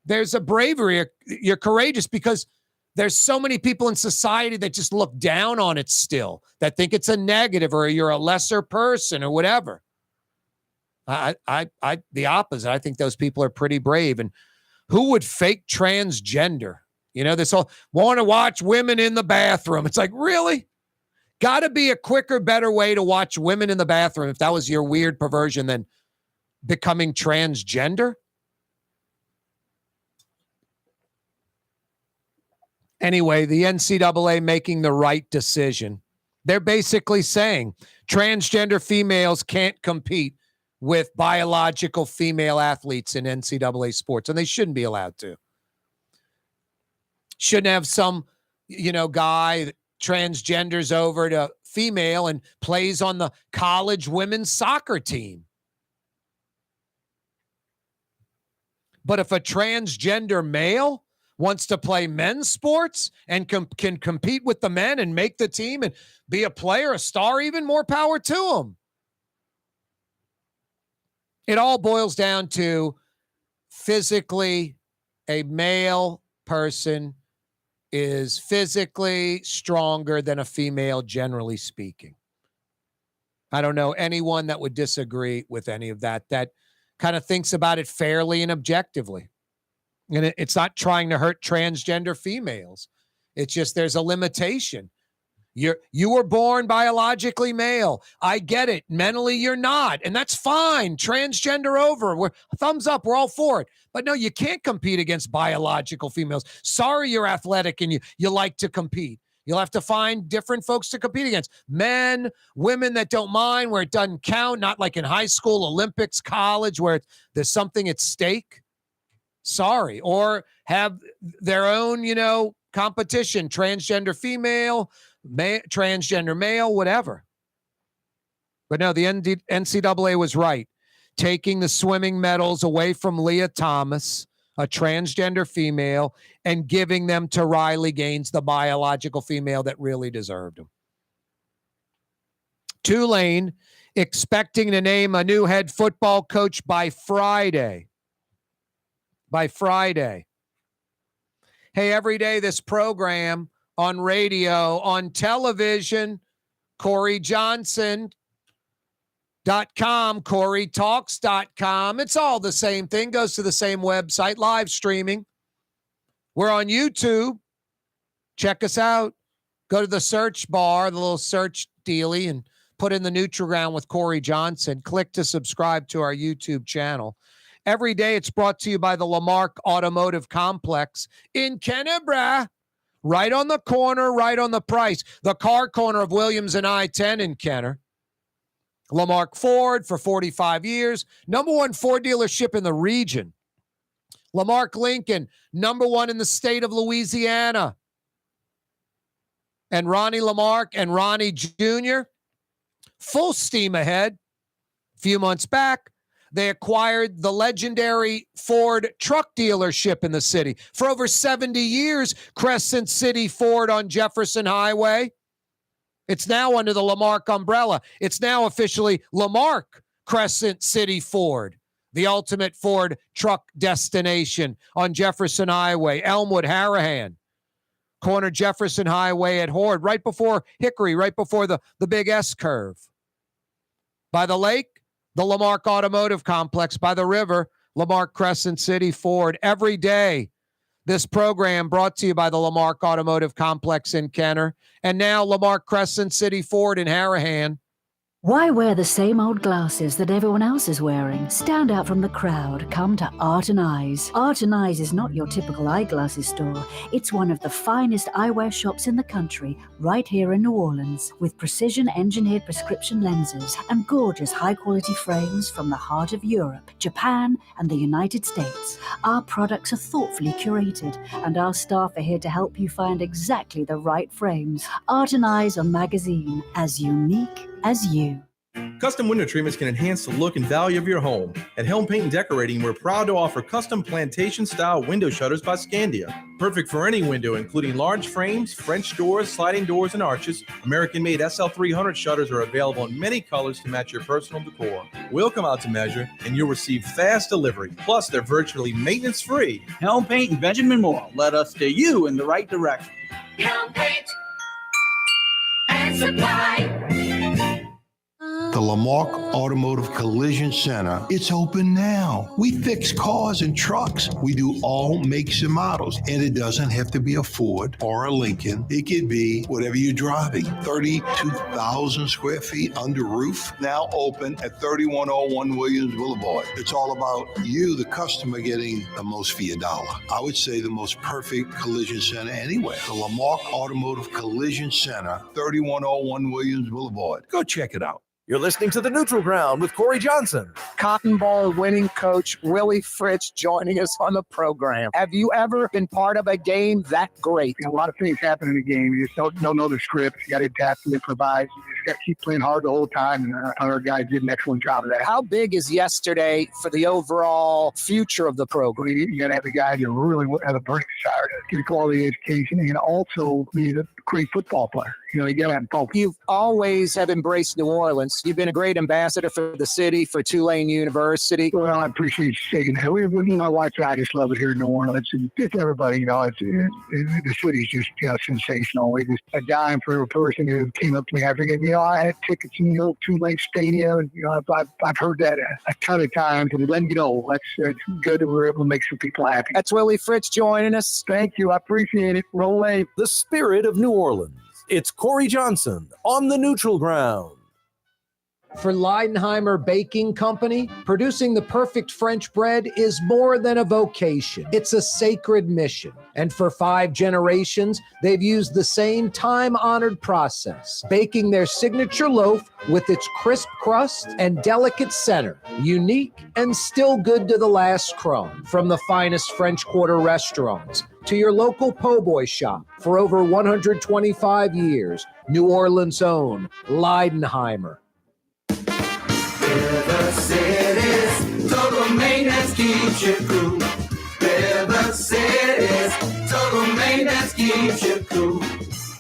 [SPEAKER 1] there's a bravery. You're courageous because there's so many people in society that just look down on it still, that think it's a negative or you're a lesser person or whatever. The opposite. I think those people are pretty brave. And who would fake transgender? You know, this whole want to watch women in the bathroom. It's like, really? Got to be a quicker, better way to watch women in the bathroom if that was your weird perversion than becoming transgender. Anyway, the NCAA making the right decision. They're basically saying transgender females can't compete with biological female athletes in NCAA sports, and they shouldn't be allowed to. Shouldn't have some, guy that transgenders over to female and plays on the college women's soccer team. But if a transgender male wants to play men's sports and can compete with the men and make the team and be a player, a star, even more power to him. It all boils down to physically, a male person is physically stronger than a female, generally speaking. I don't know anyone that would disagree with any of that kind of thinks about it fairly and objectively. And it's not trying to hurt transgender females. It's just there's a limitation. You were born biologically male. I get it. Mentally, you're not. And that's fine. Transgender over. We're thumbs up. We're all for it. But no, you can't compete against biological females. Sorry, you're athletic and you like to compete. You'll have to find different folks to compete against. Men, women that don't mind, where it doesn't count, not like in high school, Olympics, college, where there's something at stake. Sorry. Or have their own, competition, transgender female, transgender male, whatever. But no, the NCAA was right. Taking the swimming medals away from Leah Thomas, a transgender female, and giving them to Riley Gaines, the biological female that really deserved them. Tulane expecting to name a new head football coach by Friday. Hey, every day this program on radio, on television, Corey Johnson.com, CoreyTalks.com. It's all the same thing, goes to the same website, live streaming. We're on YouTube. Check us out. Go to the search bar, the little search dealie, and put in the Neutral Ground with Corey Johnson. Click to subscribe to our YouTube channel. Every day it's brought to you by the Lamarck Automotive Complex in Kennebra. Right on the corner, right on the price. The car corner of Williams and I-10 in Kenner. Lamarck Ford for 45 years. Number one Ford dealership in the region. Lamarck Lincoln, number one in the state of Louisiana. And Ronnie Lamarck and Ronnie Jr., full steam ahead. A few months back, they acquired the legendary Ford truck dealership in the city. For over 70 years, Crescent City Ford on Jefferson Highway. It's now under the Lamarck umbrella. It's now officially Lamarck Crescent City Ford, the ultimate Ford truck destination on Jefferson Highway, Elmwood, Harahan, corner Jefferson Highway at Horde, right before Hickory, right before the big S curve. By the lake, the Lamarck Automotive Complex. By the river, Lamarck Crescent City Ford. Every day, this program brought to you by the Lamarck Automotive Complex in Kenner. And now Lamarck Crescent City Ford in Harahan.
[SPEAKER 3] Why wear the same old glasses that everyone else is wearing? Stand out from the crowd. Come to Art and Eyes. Art and Eyes is not your typical eyeglasses store. It's one of the finest eyewear shops in the country, right here in New Orleans, with precision-engineered prescription lenses and gorgeous high-quality frames from the heart of Europe, Japan, and the United States. Our products are thoughtfully curated, and our staff are here to help you find exactly the right frames. Art and Eyes on magazine, as unique as you.
[SPEAKER 10] Custom window treatments can enhance the look and value of your home. At Helm Paint and Decorating, we're proud to offer custom plantation-style window shutters by Scandia. Perfect for any window, including large frames, French doors, sliding doors, and arches. American-made SL300 shutters are available in many colors to match your personal decor. We'll come out to measure, and you'll receive fast delivery. Plus, they're virtually maintenance-free.
[SPEAKER 16] Helm Paint and Benjamin Moore led us steer you in the right direction.
[SPEAKER 15] Helm Paint and Supply.
[SPEAKER 11] The Lamarck Automotive Collision Center, it's open now. We fix cars and trucks. We do all makes and models. And it doesn't have to be a Ford or a Lincoln. It could be whatever you're driving. 32,000 square feet under roof, now open at 3101 Williams Boulevard. It's all about you, the customer, getting the most for your dollar. I would say the most perfect collision center anywhere. The Lamarck Automotive Collision Center, 3101 Williams Boulevard. Go check it out.
[SPEAKER 17] You're listening to The Neutral Ground with Corey Johnson.
[SPEAKER 13] Cotton Bowl winning coach Willie Fritz joining us on the program. Have you ever been part of a game that great?
[SPEAKER 18] A lot of things happen in the game. You just don't know the script. You got to adapt and improvise. You just got to keep playing hard the whole time. And our guys did an excellent job of that.
[SPEAKER 13] How big is yesterday for the overall future of the program?
[SPEAKER 18] You got to have a guy who really have a burning desire to get a quality education and also be a great football player. You know, you got to have both.
[SPEAKER 13] You've always have embraced New Orleans. You've been a great ambassador for the city, for Tulane University.
[SPEAKER 18] Well, I appreciate you saying that. My wife and I just love it here in New Orleans. And just everybody, the city's just sensational. We just a dime for a person who came up to me after game. I had tickets in the old Tulane Stadium. And, I've heard that a ton of times. And letting you know, that's good that we're able to make some people happy.
[SPEAKER 13] That's Willie Fritz joining us.
[SPEAKER 18] Thank you. I appreciate it. Roll wave.
[SPEAKER 17] The spirit of New Orleans. It's Corey Johnson on The Neutral Ground.
[SPEAKER 1] For Leidenheimer Baking Company, producing the perfect French bread is more than a vocation. It's a sacred mission. And for 5 generations, they've used the same time-honored process, baking their signature loaf with its crisp crust and delicate center, unique and still good to the last crumb. From the finest French Quarter restaurants to your local po' boy shop, for over 125 years, New Orleans' own Leidenheimer.
[SPEAKER 15] River City's total maintenance keeps you cool. River City's total maintenance keeps you cool.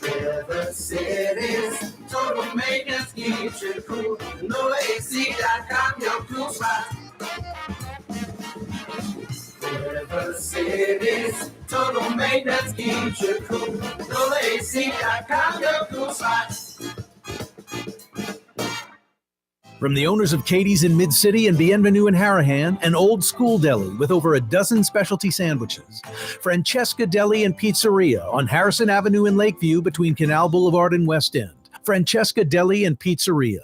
[SPEAKER 15] River City's total maintenance keeps you cool. NoAC.com, your cool spot. River City's total maintenance keeps you cool. NoAC.com, your cool spot.
[SPEAKER 2] From the owners of Katie's in Mid-City and Bienvenue in Harahan, an old school deli with over a dozen specialty sandwiches. Francesca Deli and Pizzeria on Harrison Avenue in Lakeview between Canal Boulevard and West End. Francesca Deli and Pizzeria.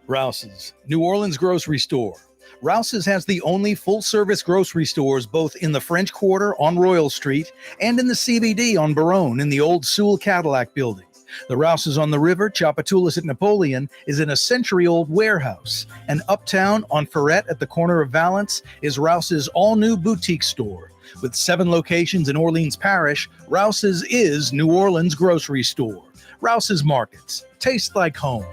[SPEAKER 19] Rouse's, New Orleans grocery store. Rouse's has the only full-service grocery stores both in the French Quarter on Royal Street and in the CBD on Baronne in the old Sewell Cadillac building. The Rouse's on the River, Tchoupitoulas at Napoleon, is in a century-old warehouse. And uptown on Ferret at the corner of Valence is Rouse's all-new boutique store. With 7 locations in Orleans Parish, Rouse's is New Orleans' grocery store. Rouse's Markets. Taste like home.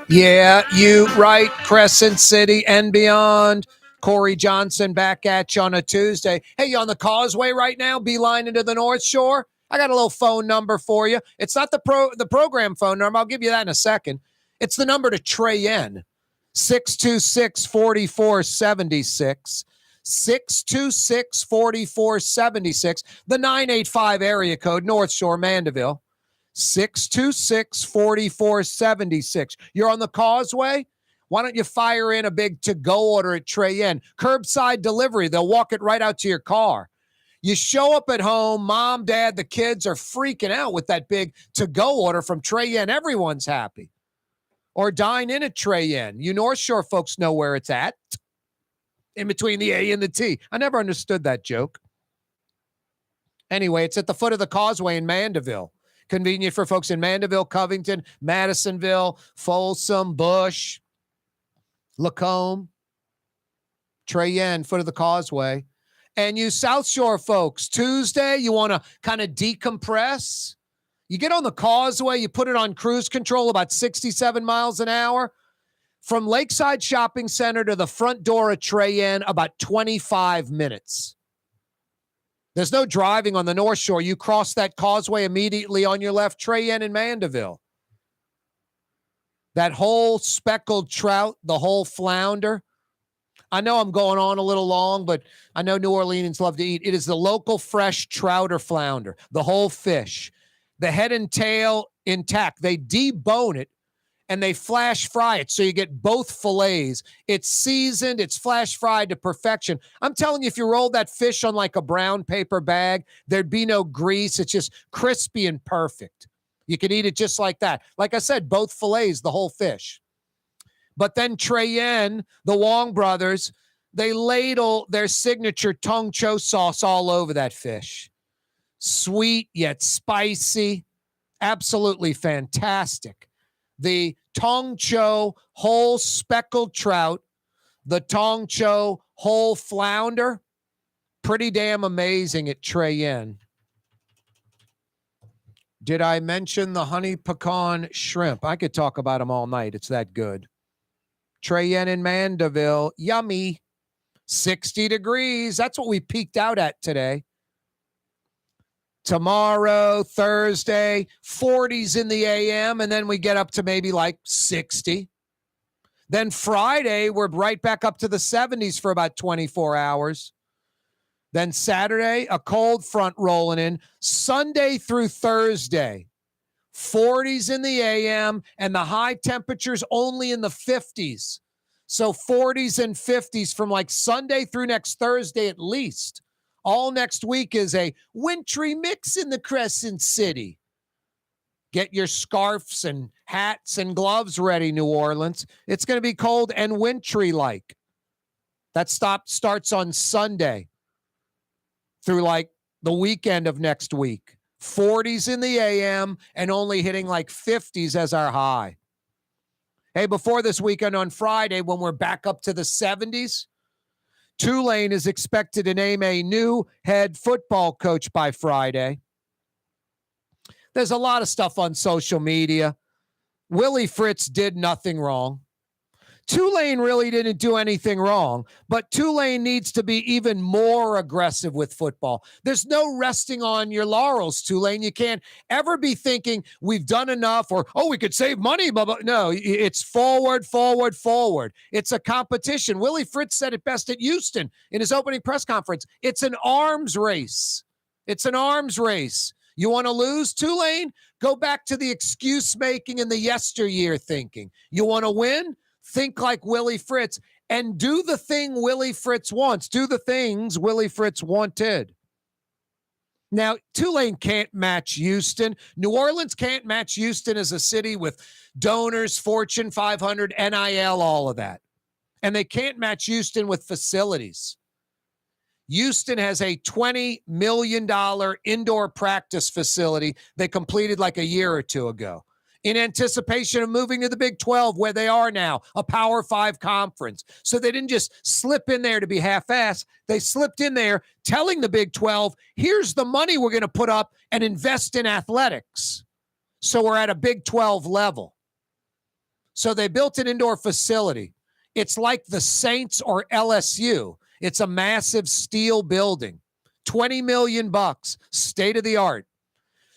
[SPEAKER 1] Yeah, you right, Crescent City and beyond. Corey Johnson back at you on a Tuesday. Hey, you on the causeway right now? Beeline into the North Shore? I got a little phone number for you. It's not the program phone number. I'll give you that in a second. It's the number to Trey Yen. 626-4476. 626-4476. The 985 area code, North Shore, Mandeville. 626-4476. You're on the Causeway? Why don't you fire in a big to-go order at Trey-Yen? Curbside delivery. They'll walk it right out to your car. You show up at home, mom, dad, the kids are freaking out with that big to-go order from Trey-Yen. Everyone's happy. Or dine in at Trey-Yen. You North Shore folks know where it's at. In between the A and the T. I never understood that joke. Anyway, it's at the foot of the Causeway in Mandeville. Convenient for folks in Mandeville, Covington, Madisonville, Folsom, Bush, Lacombe, Trey-Yen, foot of the Causeway. And you South Shore folks, Tuesday, you want to kind of decompress? You get on the Causeway, you put it on cruise control about 67 miles an hour. From Lakeside Shopping Center to the front door of Trey-Yen, about 25 minutes. There's no driving on the North Shore. You cross that Causeway immediately on your left, Trey-Yen and Mandeville. That whole speckled trout, the whole flounder. I know I'm going on a little long, but I know New Orleanians love to eat. It is the local fresh trout or flounder, the whole fish. The head and tail intact. They debone it and they flash fry it so you get both fillets. It's seasoned. It's flash fried to perfection. I'm telling you, if you rolled that fish on like a brown paper bag, there'd be no grease. It's just crispy and perfect. You could eat it just like that. Like I said, both fillets, the whole fish. But then Trey-Yen, the Wong brothers, they ladle their signature Tong Cho sauce all over that fish. Sweet yet spicy. Absolutely fantastic. The Tong Cho whole speckled trout, the Tong Cho whole flounder, pretty damn amazing at Trey-Yen. Did I mention the honey pecan shrimp? I could talk about them all night. It's that good. Trey-Yen in Mandeville, yummy. 60 degrees. That's what we peaked out at today. Tomorrow, Thursday, 40s in the AM, and then we get up to maybe like 60. Then Friday, we're right back up to the 70s for about 24 hours. Then Saturday, a cold front rolling in. Sunday through Thursday, 40s in the AM, and the high temperatures only in the 50s. So 40s and 50s from like Sunday through next Thursday at least. All next week is a wintry mix in the Crescent City. Get your scarves and hats and gloves ready, New Orleans. It's going to be cold and wintry-like. That starts on Sunday through like the weekend of next week. 40s in the AM and only hitting like 50s as our high. Hey, before this weekend on Friday, when we're back up to the 70s, Tulane is expected to name a new head football coach by Friday. There's a lot of stuff on social media. Willie Fritz did nothing wrong. Tulane really didn't do anything wrong, but Tulane needs to be even more aggressive with football. There's no resting on your laurels, Tulane. You can't ever be thinking we've done enough or, oh, we could save money. Blah, blah. No, it's forward, forward, forward. It's a competition. Willie Fritz said it best at Houston in his opening press conference. It's an arms race. It's an arms race. You want to lose, Tulane? Go back to the excuse making and the yesteryear thinking. You want to win? Think like Willie Fritz and do the thing Willie Fritz wants. Do the things Willie Fritz wanted. Now, Tulane can't match Houston. New Orleans can't match Houston as a city with donors, Fortune 500, NIL, all of that. And they can't match Houston with facilities. Houston has a $20 million indoor practice facility they completed like a year or two ago, in anticipation of moving to the Big 12, where they are now, a Power 5 conference. So they didn't just slip in there to be half-assed. They slipped in there telling the Big 12, here's the money we're going to put up and invest in athletics. So we're at a Big 12 level. So they built an indoor facility. It's like the Saints or LSU. It's a massive steel building, $20 million, state of the art.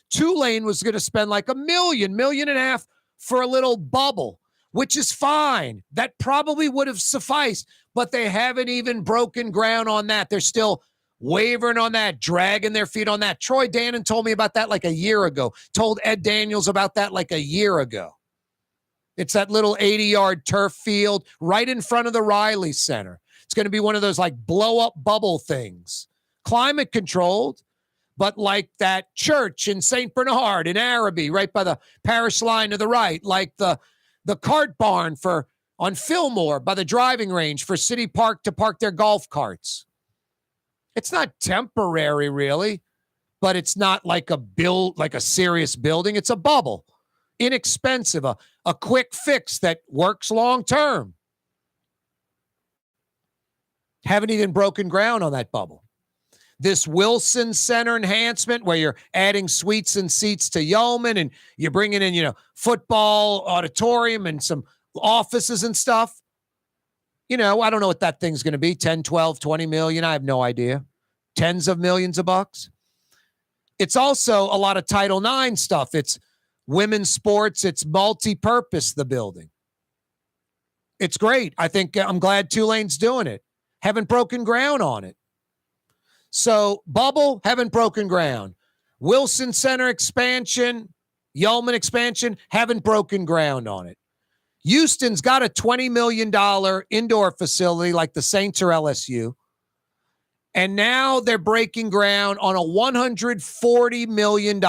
[SPEAKER 1] Tulane was going to spend like $1.5 million for a little bubble which is fine. That probably would have sufficed, but they haven't even broken ground on that. They're still wavering on that, dragging their feet on that. Troy Dannon told me about that like a year ago, told Ed Daniels about that like a year ago. It's that little 80-yard turf field right in front of the Riley Center. It's going to be one of those like blow-up bubble things. Climate controlled, but like that church in St. Bernard in Araby, right by the parish line to the right, like the cart barn on Fillmore by the driving range for City Park to park their golf carts. It's not temporary, really, but it's not like a serious building. It's a bubble. Inexpensive, a quick fix that works long term. Haven't even broken ground on that bubble. This Wilson Center enhancement where you're adding suites and seats to Yeoman and you're bringing in, football auditorium and some offices and stuff. I don't know what that thing's going to be, 10, 12, 20 million. I have no idea. Tens of millions of bucks. It's also a lot of Title IX stuff. It's women's sports. It's multi-purpose, the building. It's great. I'm glad Tulane's doing it. Haven't broken ground on it. So bubble, haven't broken ground. Wilson Center expansion, Yeoman expansion, haven't broken ground on it. Houston's got a $20 million indoor facility like the Saints or LSU. And now they're breaking ground on a $140 million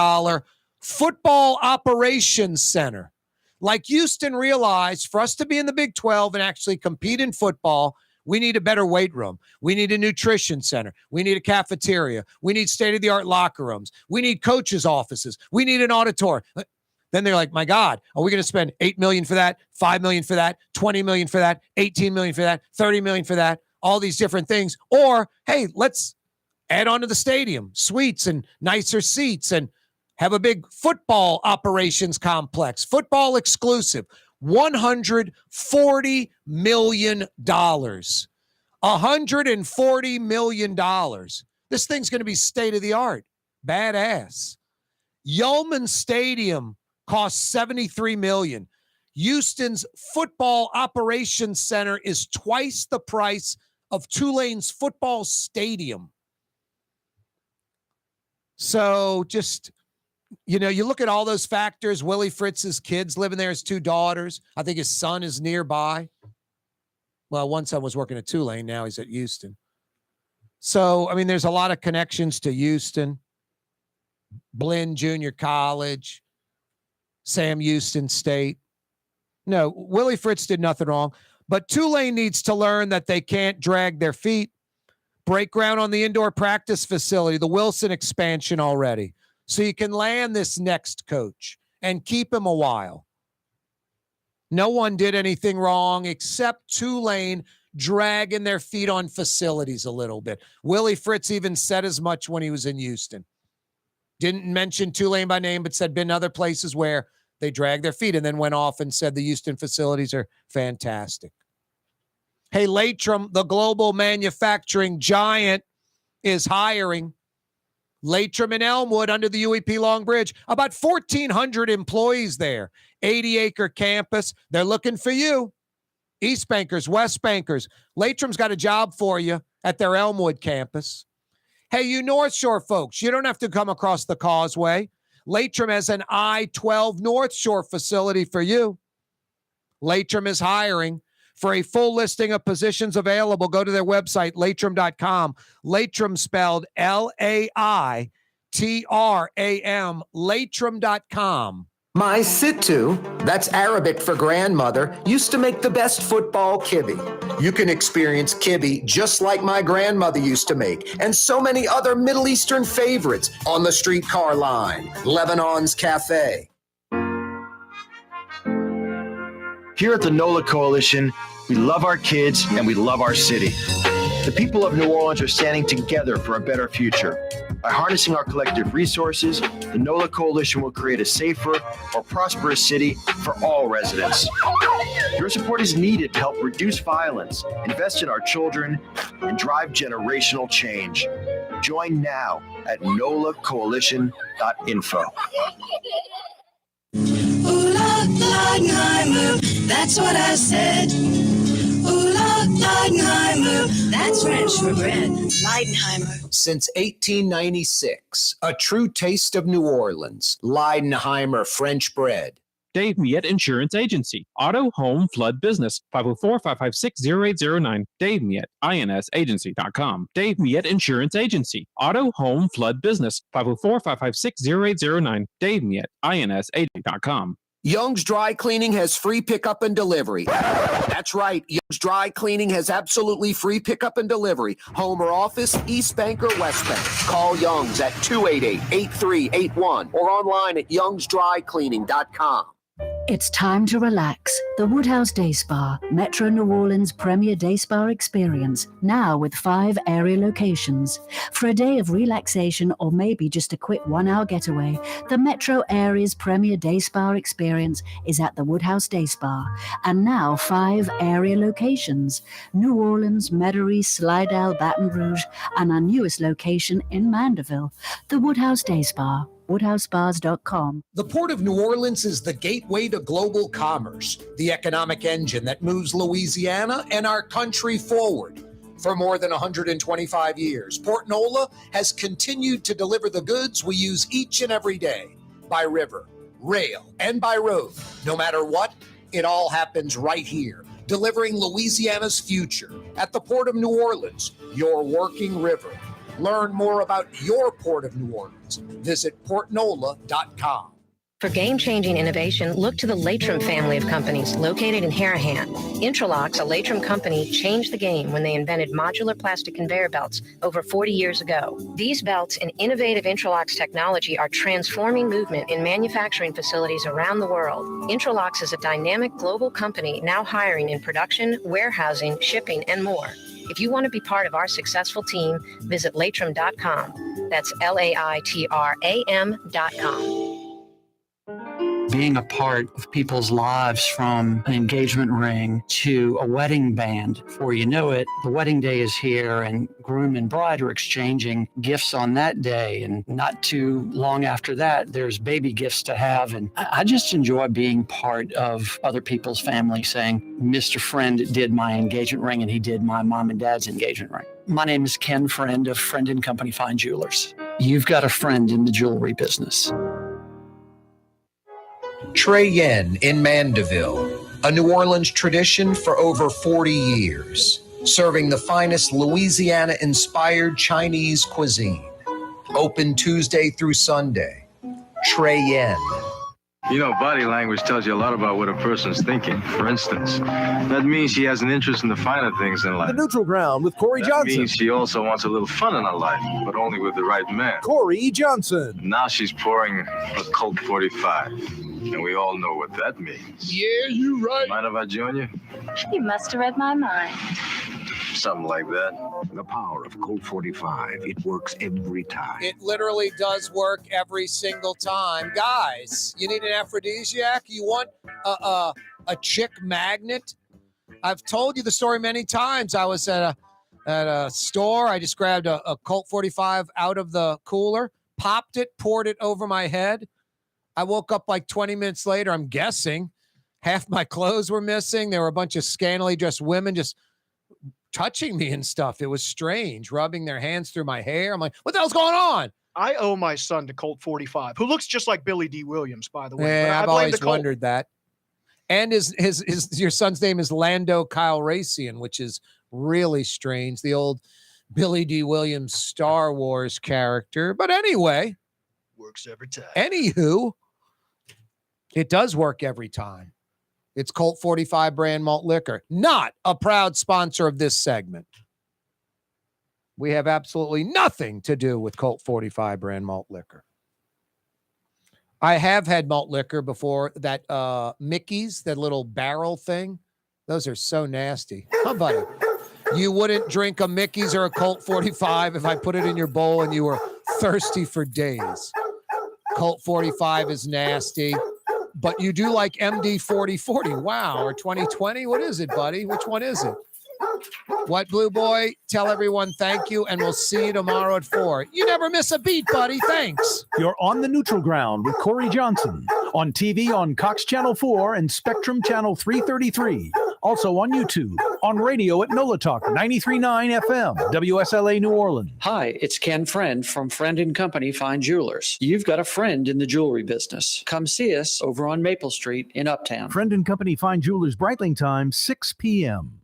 [SPEAKER 1] football operations center. Like Houston realized, for us to be in the Big 12 and actually compete in football, we need a better weight room. We need a nutrition center. We need a cafeteria. We need state-of-the-art locker rooms. We need coaches' offices. We need an auditorium. Then they're like, my God, are we going to spend $8 million for that, $5 million for that, $20 million for that, $18 million for that, $30 million for that, all these different things? Or, hey, let's add on to the stadium, suites and nicer seats and have a big football operations complex, football exclusive. $140 million. $140 million. This thing's going to be state-of-the-art. Badass. Yeoman Stadium costs $73 million. Houston's football operations center is twice the price of Tulane's football stadium. So just... you look at all those factors. Willie Fritz's kids living there, his two daughters. I think his son is nearby. Well, one son was working at Tulane. Now he's at Houston. So, there's a lot of connections to Houston. Blinn Junior College, Sam Houston State. No, Willie Fritz did nothing wrong. But Tulane needs to learn that they can't drag their feet. Break ground on the indoor practice facility, the Wilson expansion already. So you can land this next coach and keep him a while. No one did anything wrong except Tulane dragging their feet on facilities a little bit. Willie Fritz even said as much when he was in Houston. Didn't mention Tulane by name, but said been other places where they dragged their feet and then went off and said the Houston facilities are fantastic. Hey, Latrim, the global manufacturing giant, is hiring. Latrim and Elmwood under the UEP Long Bridge. About 1,400 employees there. 80-acre campus. They're looking for you. East Bankers, West Bankers. Latrim's got a job for you at their Elmwood campus. Hey, you North Shore folks, you don't have to come across the causeway. Latrim has an I-12 North Shore facility for you. Latrim is hiring. For a full listing of positions available, go to their website, latrim.com. Latrim spelled L-A-I-T-R-A-M, latrim.com.
[SPEAKER 13] My Sittu, that's Arabic for grandmother, used to make the best football kibbe. You can experience kibbe just like my grandmother used to make, and so many other Middle Eastern favorites on the streetcar line, Lebanon's Cafe.
[SPEAKER 6] Here at the NOLA Coalition, we love our kids and we love our city. The people of New Orleans are standing together for a better future. By harnessing our collective resources, the NOLA Coalition will create a safer, more prosperous city for all residents. Your support is needed to help reduce violence, invest in our children, and drive generational change. Join now at nolacoalition.info.
[SPEAKER 7] Leidenheimer, Leidenheimer, that's what I said. Ooh la Leidenheimer, that's French for bread. Leidenheimer.
[SPEAKER 13] Since 1896, a true taste of New Orleans. Leidenheimer French bread.
[SPEAKER 8] Dave Miette Insurance Agency. Auto, home, flood, business. 504-556-0809. Dave Miette, INSagency.com. Dave Miette Insurance Agency. Auto, home, flood, business. 504-556-0809. Dave Miette, INSagency.com.
[SPEAKER 13] Young's Dry Cleaning has free pickup and delivery. That's right. Young's Dry Cleaning has absolutely free pickup and delivery. Home or office, East Bank or West Bank. Call Young's at 288-8381 or online at youngsdrycleaning.com.
[SPEAKER 3] It's time to relax. The Woodhouse Day Spa, Metro New Orleans' premier day spa experience, now with 5 area locations. For a day of relaxation or maybe just a quick 1-hour getaway, the Metro area's premier day spa experience is at the Woodhouse Day Spa. And now 5 area locations: New Orleans, Metairie, Slidell, Baton Rouge, and our newest location in Mandeville, the Woodhouse Day Spa. WoodhouseSpas.com.
[SPEAKER 13] The Port of New Orleans is the gateway to global commerce, the economic engine that moves Louisiana and our country forward. For more than 125 years, Port Nola has continued to deliver the goods we use each and every day, by river, rail, and by road. No matter what, it all happens right here, delivering Louisiana's future at the Port of New Orleans, your working river. Learn more about your Port of New Orleans. Visit portnola.com.
[SPEAKER 9] For game-changing innovation, look to the Latrim family of companies located in Harahan. Intralocks, a Latrim company, changed the game when they invented modular plastic conveyor belts over 40 years ago. These belts and innovative Intralocks technology are transforming movement in manufacturing facilities around the world. Intralocks is a dynamic global company now hiring in production, warehousing, shipping, and more. If you want to be part of our successful team, visit Latrim.com. That's LAITRAM.com.
[SPEAKER 4] Being a part of people's lives, from an engagement ring to a wedding band. Before you know it, the wedding day is here and groom and bride are exchanging gifts on that day. And not too long after that, there's baby gifts to have. And I just enjoy being part of other people's family, saying, Mr. Friend did my engagement ring and he did my mom and dad's engagement ring. My name is Ken Friend of Friend & Company Fine Jewelers. You've got a friend in the jewelry business.
[SPEAKER 13] Trey Yen in Mandeville, a New Orleans tradition for over 40 years, serving the finest Louisiana-inspired Chinese cuisine. Open Tuesday through Sunday. Trey Yen.
[SPEAKER 6] You know, body language tells you a lot about what a person's thinking. For instance, that means she has an interest in the finer things in life.
[SPEAKER 17] The Neutral Ground with Corey Johnson.
[SPEAKER 6] That means she also wants a little fun in her life, but only with the right man.
[SPEAKER 17] Corey Johnson.
[SPEAKER 6] Now she's pouring a Colt 45, and we all know what that means.
[SPEAKER 11] Yeah, you right.
[SPEAKER 6] Mind if I join you?
[SPEAKER 20] You must have read my mind.
[SPEAKER 6] Something like that.
[SPEAKER 21] The power of Colt 45. It works every time.
[SPEAKER 1] It literally does work every single time. Guys, you need an aphrodisiac? You want a chick magnet? I've told you the story many times. I was at a store. I just grabbed a Colt 45 out of the cooler, popped it, poured it over my head. I woke up like 20 minutes later, I'm guessing. Half my clothes were missing. There were a bunch of scantily dressed women just touching me and stuff. It was strange, rubbing their hands through my hair. I'm like, what the hell's going on?
[SPEAKER 12] I owe my son to Colt 45, who looks just like Billy D. Williams, by the way.
[SPEAKER 1] Yeah,
[SPEAKER 12] But
[SPEAKER 1] I've always wondered that. And your son's name is Lando Calrissian, which is really strange. The old Billy D. Williams Star Wars character. But anyway.
[SPEAKER 12] Works every time.
[SPEAKER 1] Anywho, it does work every time. It's Colt 45 brand malt liquor, not a proud sponsor of this segment. We have absolutely nothing to do with Colt 45 brand malt liquor. I have had malt liquor before. That Mickey's, that little barrel thing. Those are so nasty. Huh, buddy? You wouldn't drink a Mickey's or a Colt 45 if I put it in your bowl and you were thirsty for days. Colt 45 is nasty. But you do like MD 4040. Wow. Or 2020. What is it, buddy? Which one is it? What, Blue Boy? Tell everyone thank you, and we'll see you tomorrow at 4. You never miss a beat, buddy. Thanks.
[SPEAKER 5] You're on the neutral ground with Corey Johnson on TV on Cox Channel 4 and Spectrum Channel 333. Also on YouTube, on radio at NOLA Talk 93.9 FM, WSLA New Orleans.
[SPEAKER 4] Hi, it's Ken Friend from Friend & Company Fine Jewelers. You've got a friend in the jewelry business. Come see us over on Maple Street in Uptown.
[SPEAKER 5] Friend & Company Fine Jewelers, Breitling time, 6 p.m.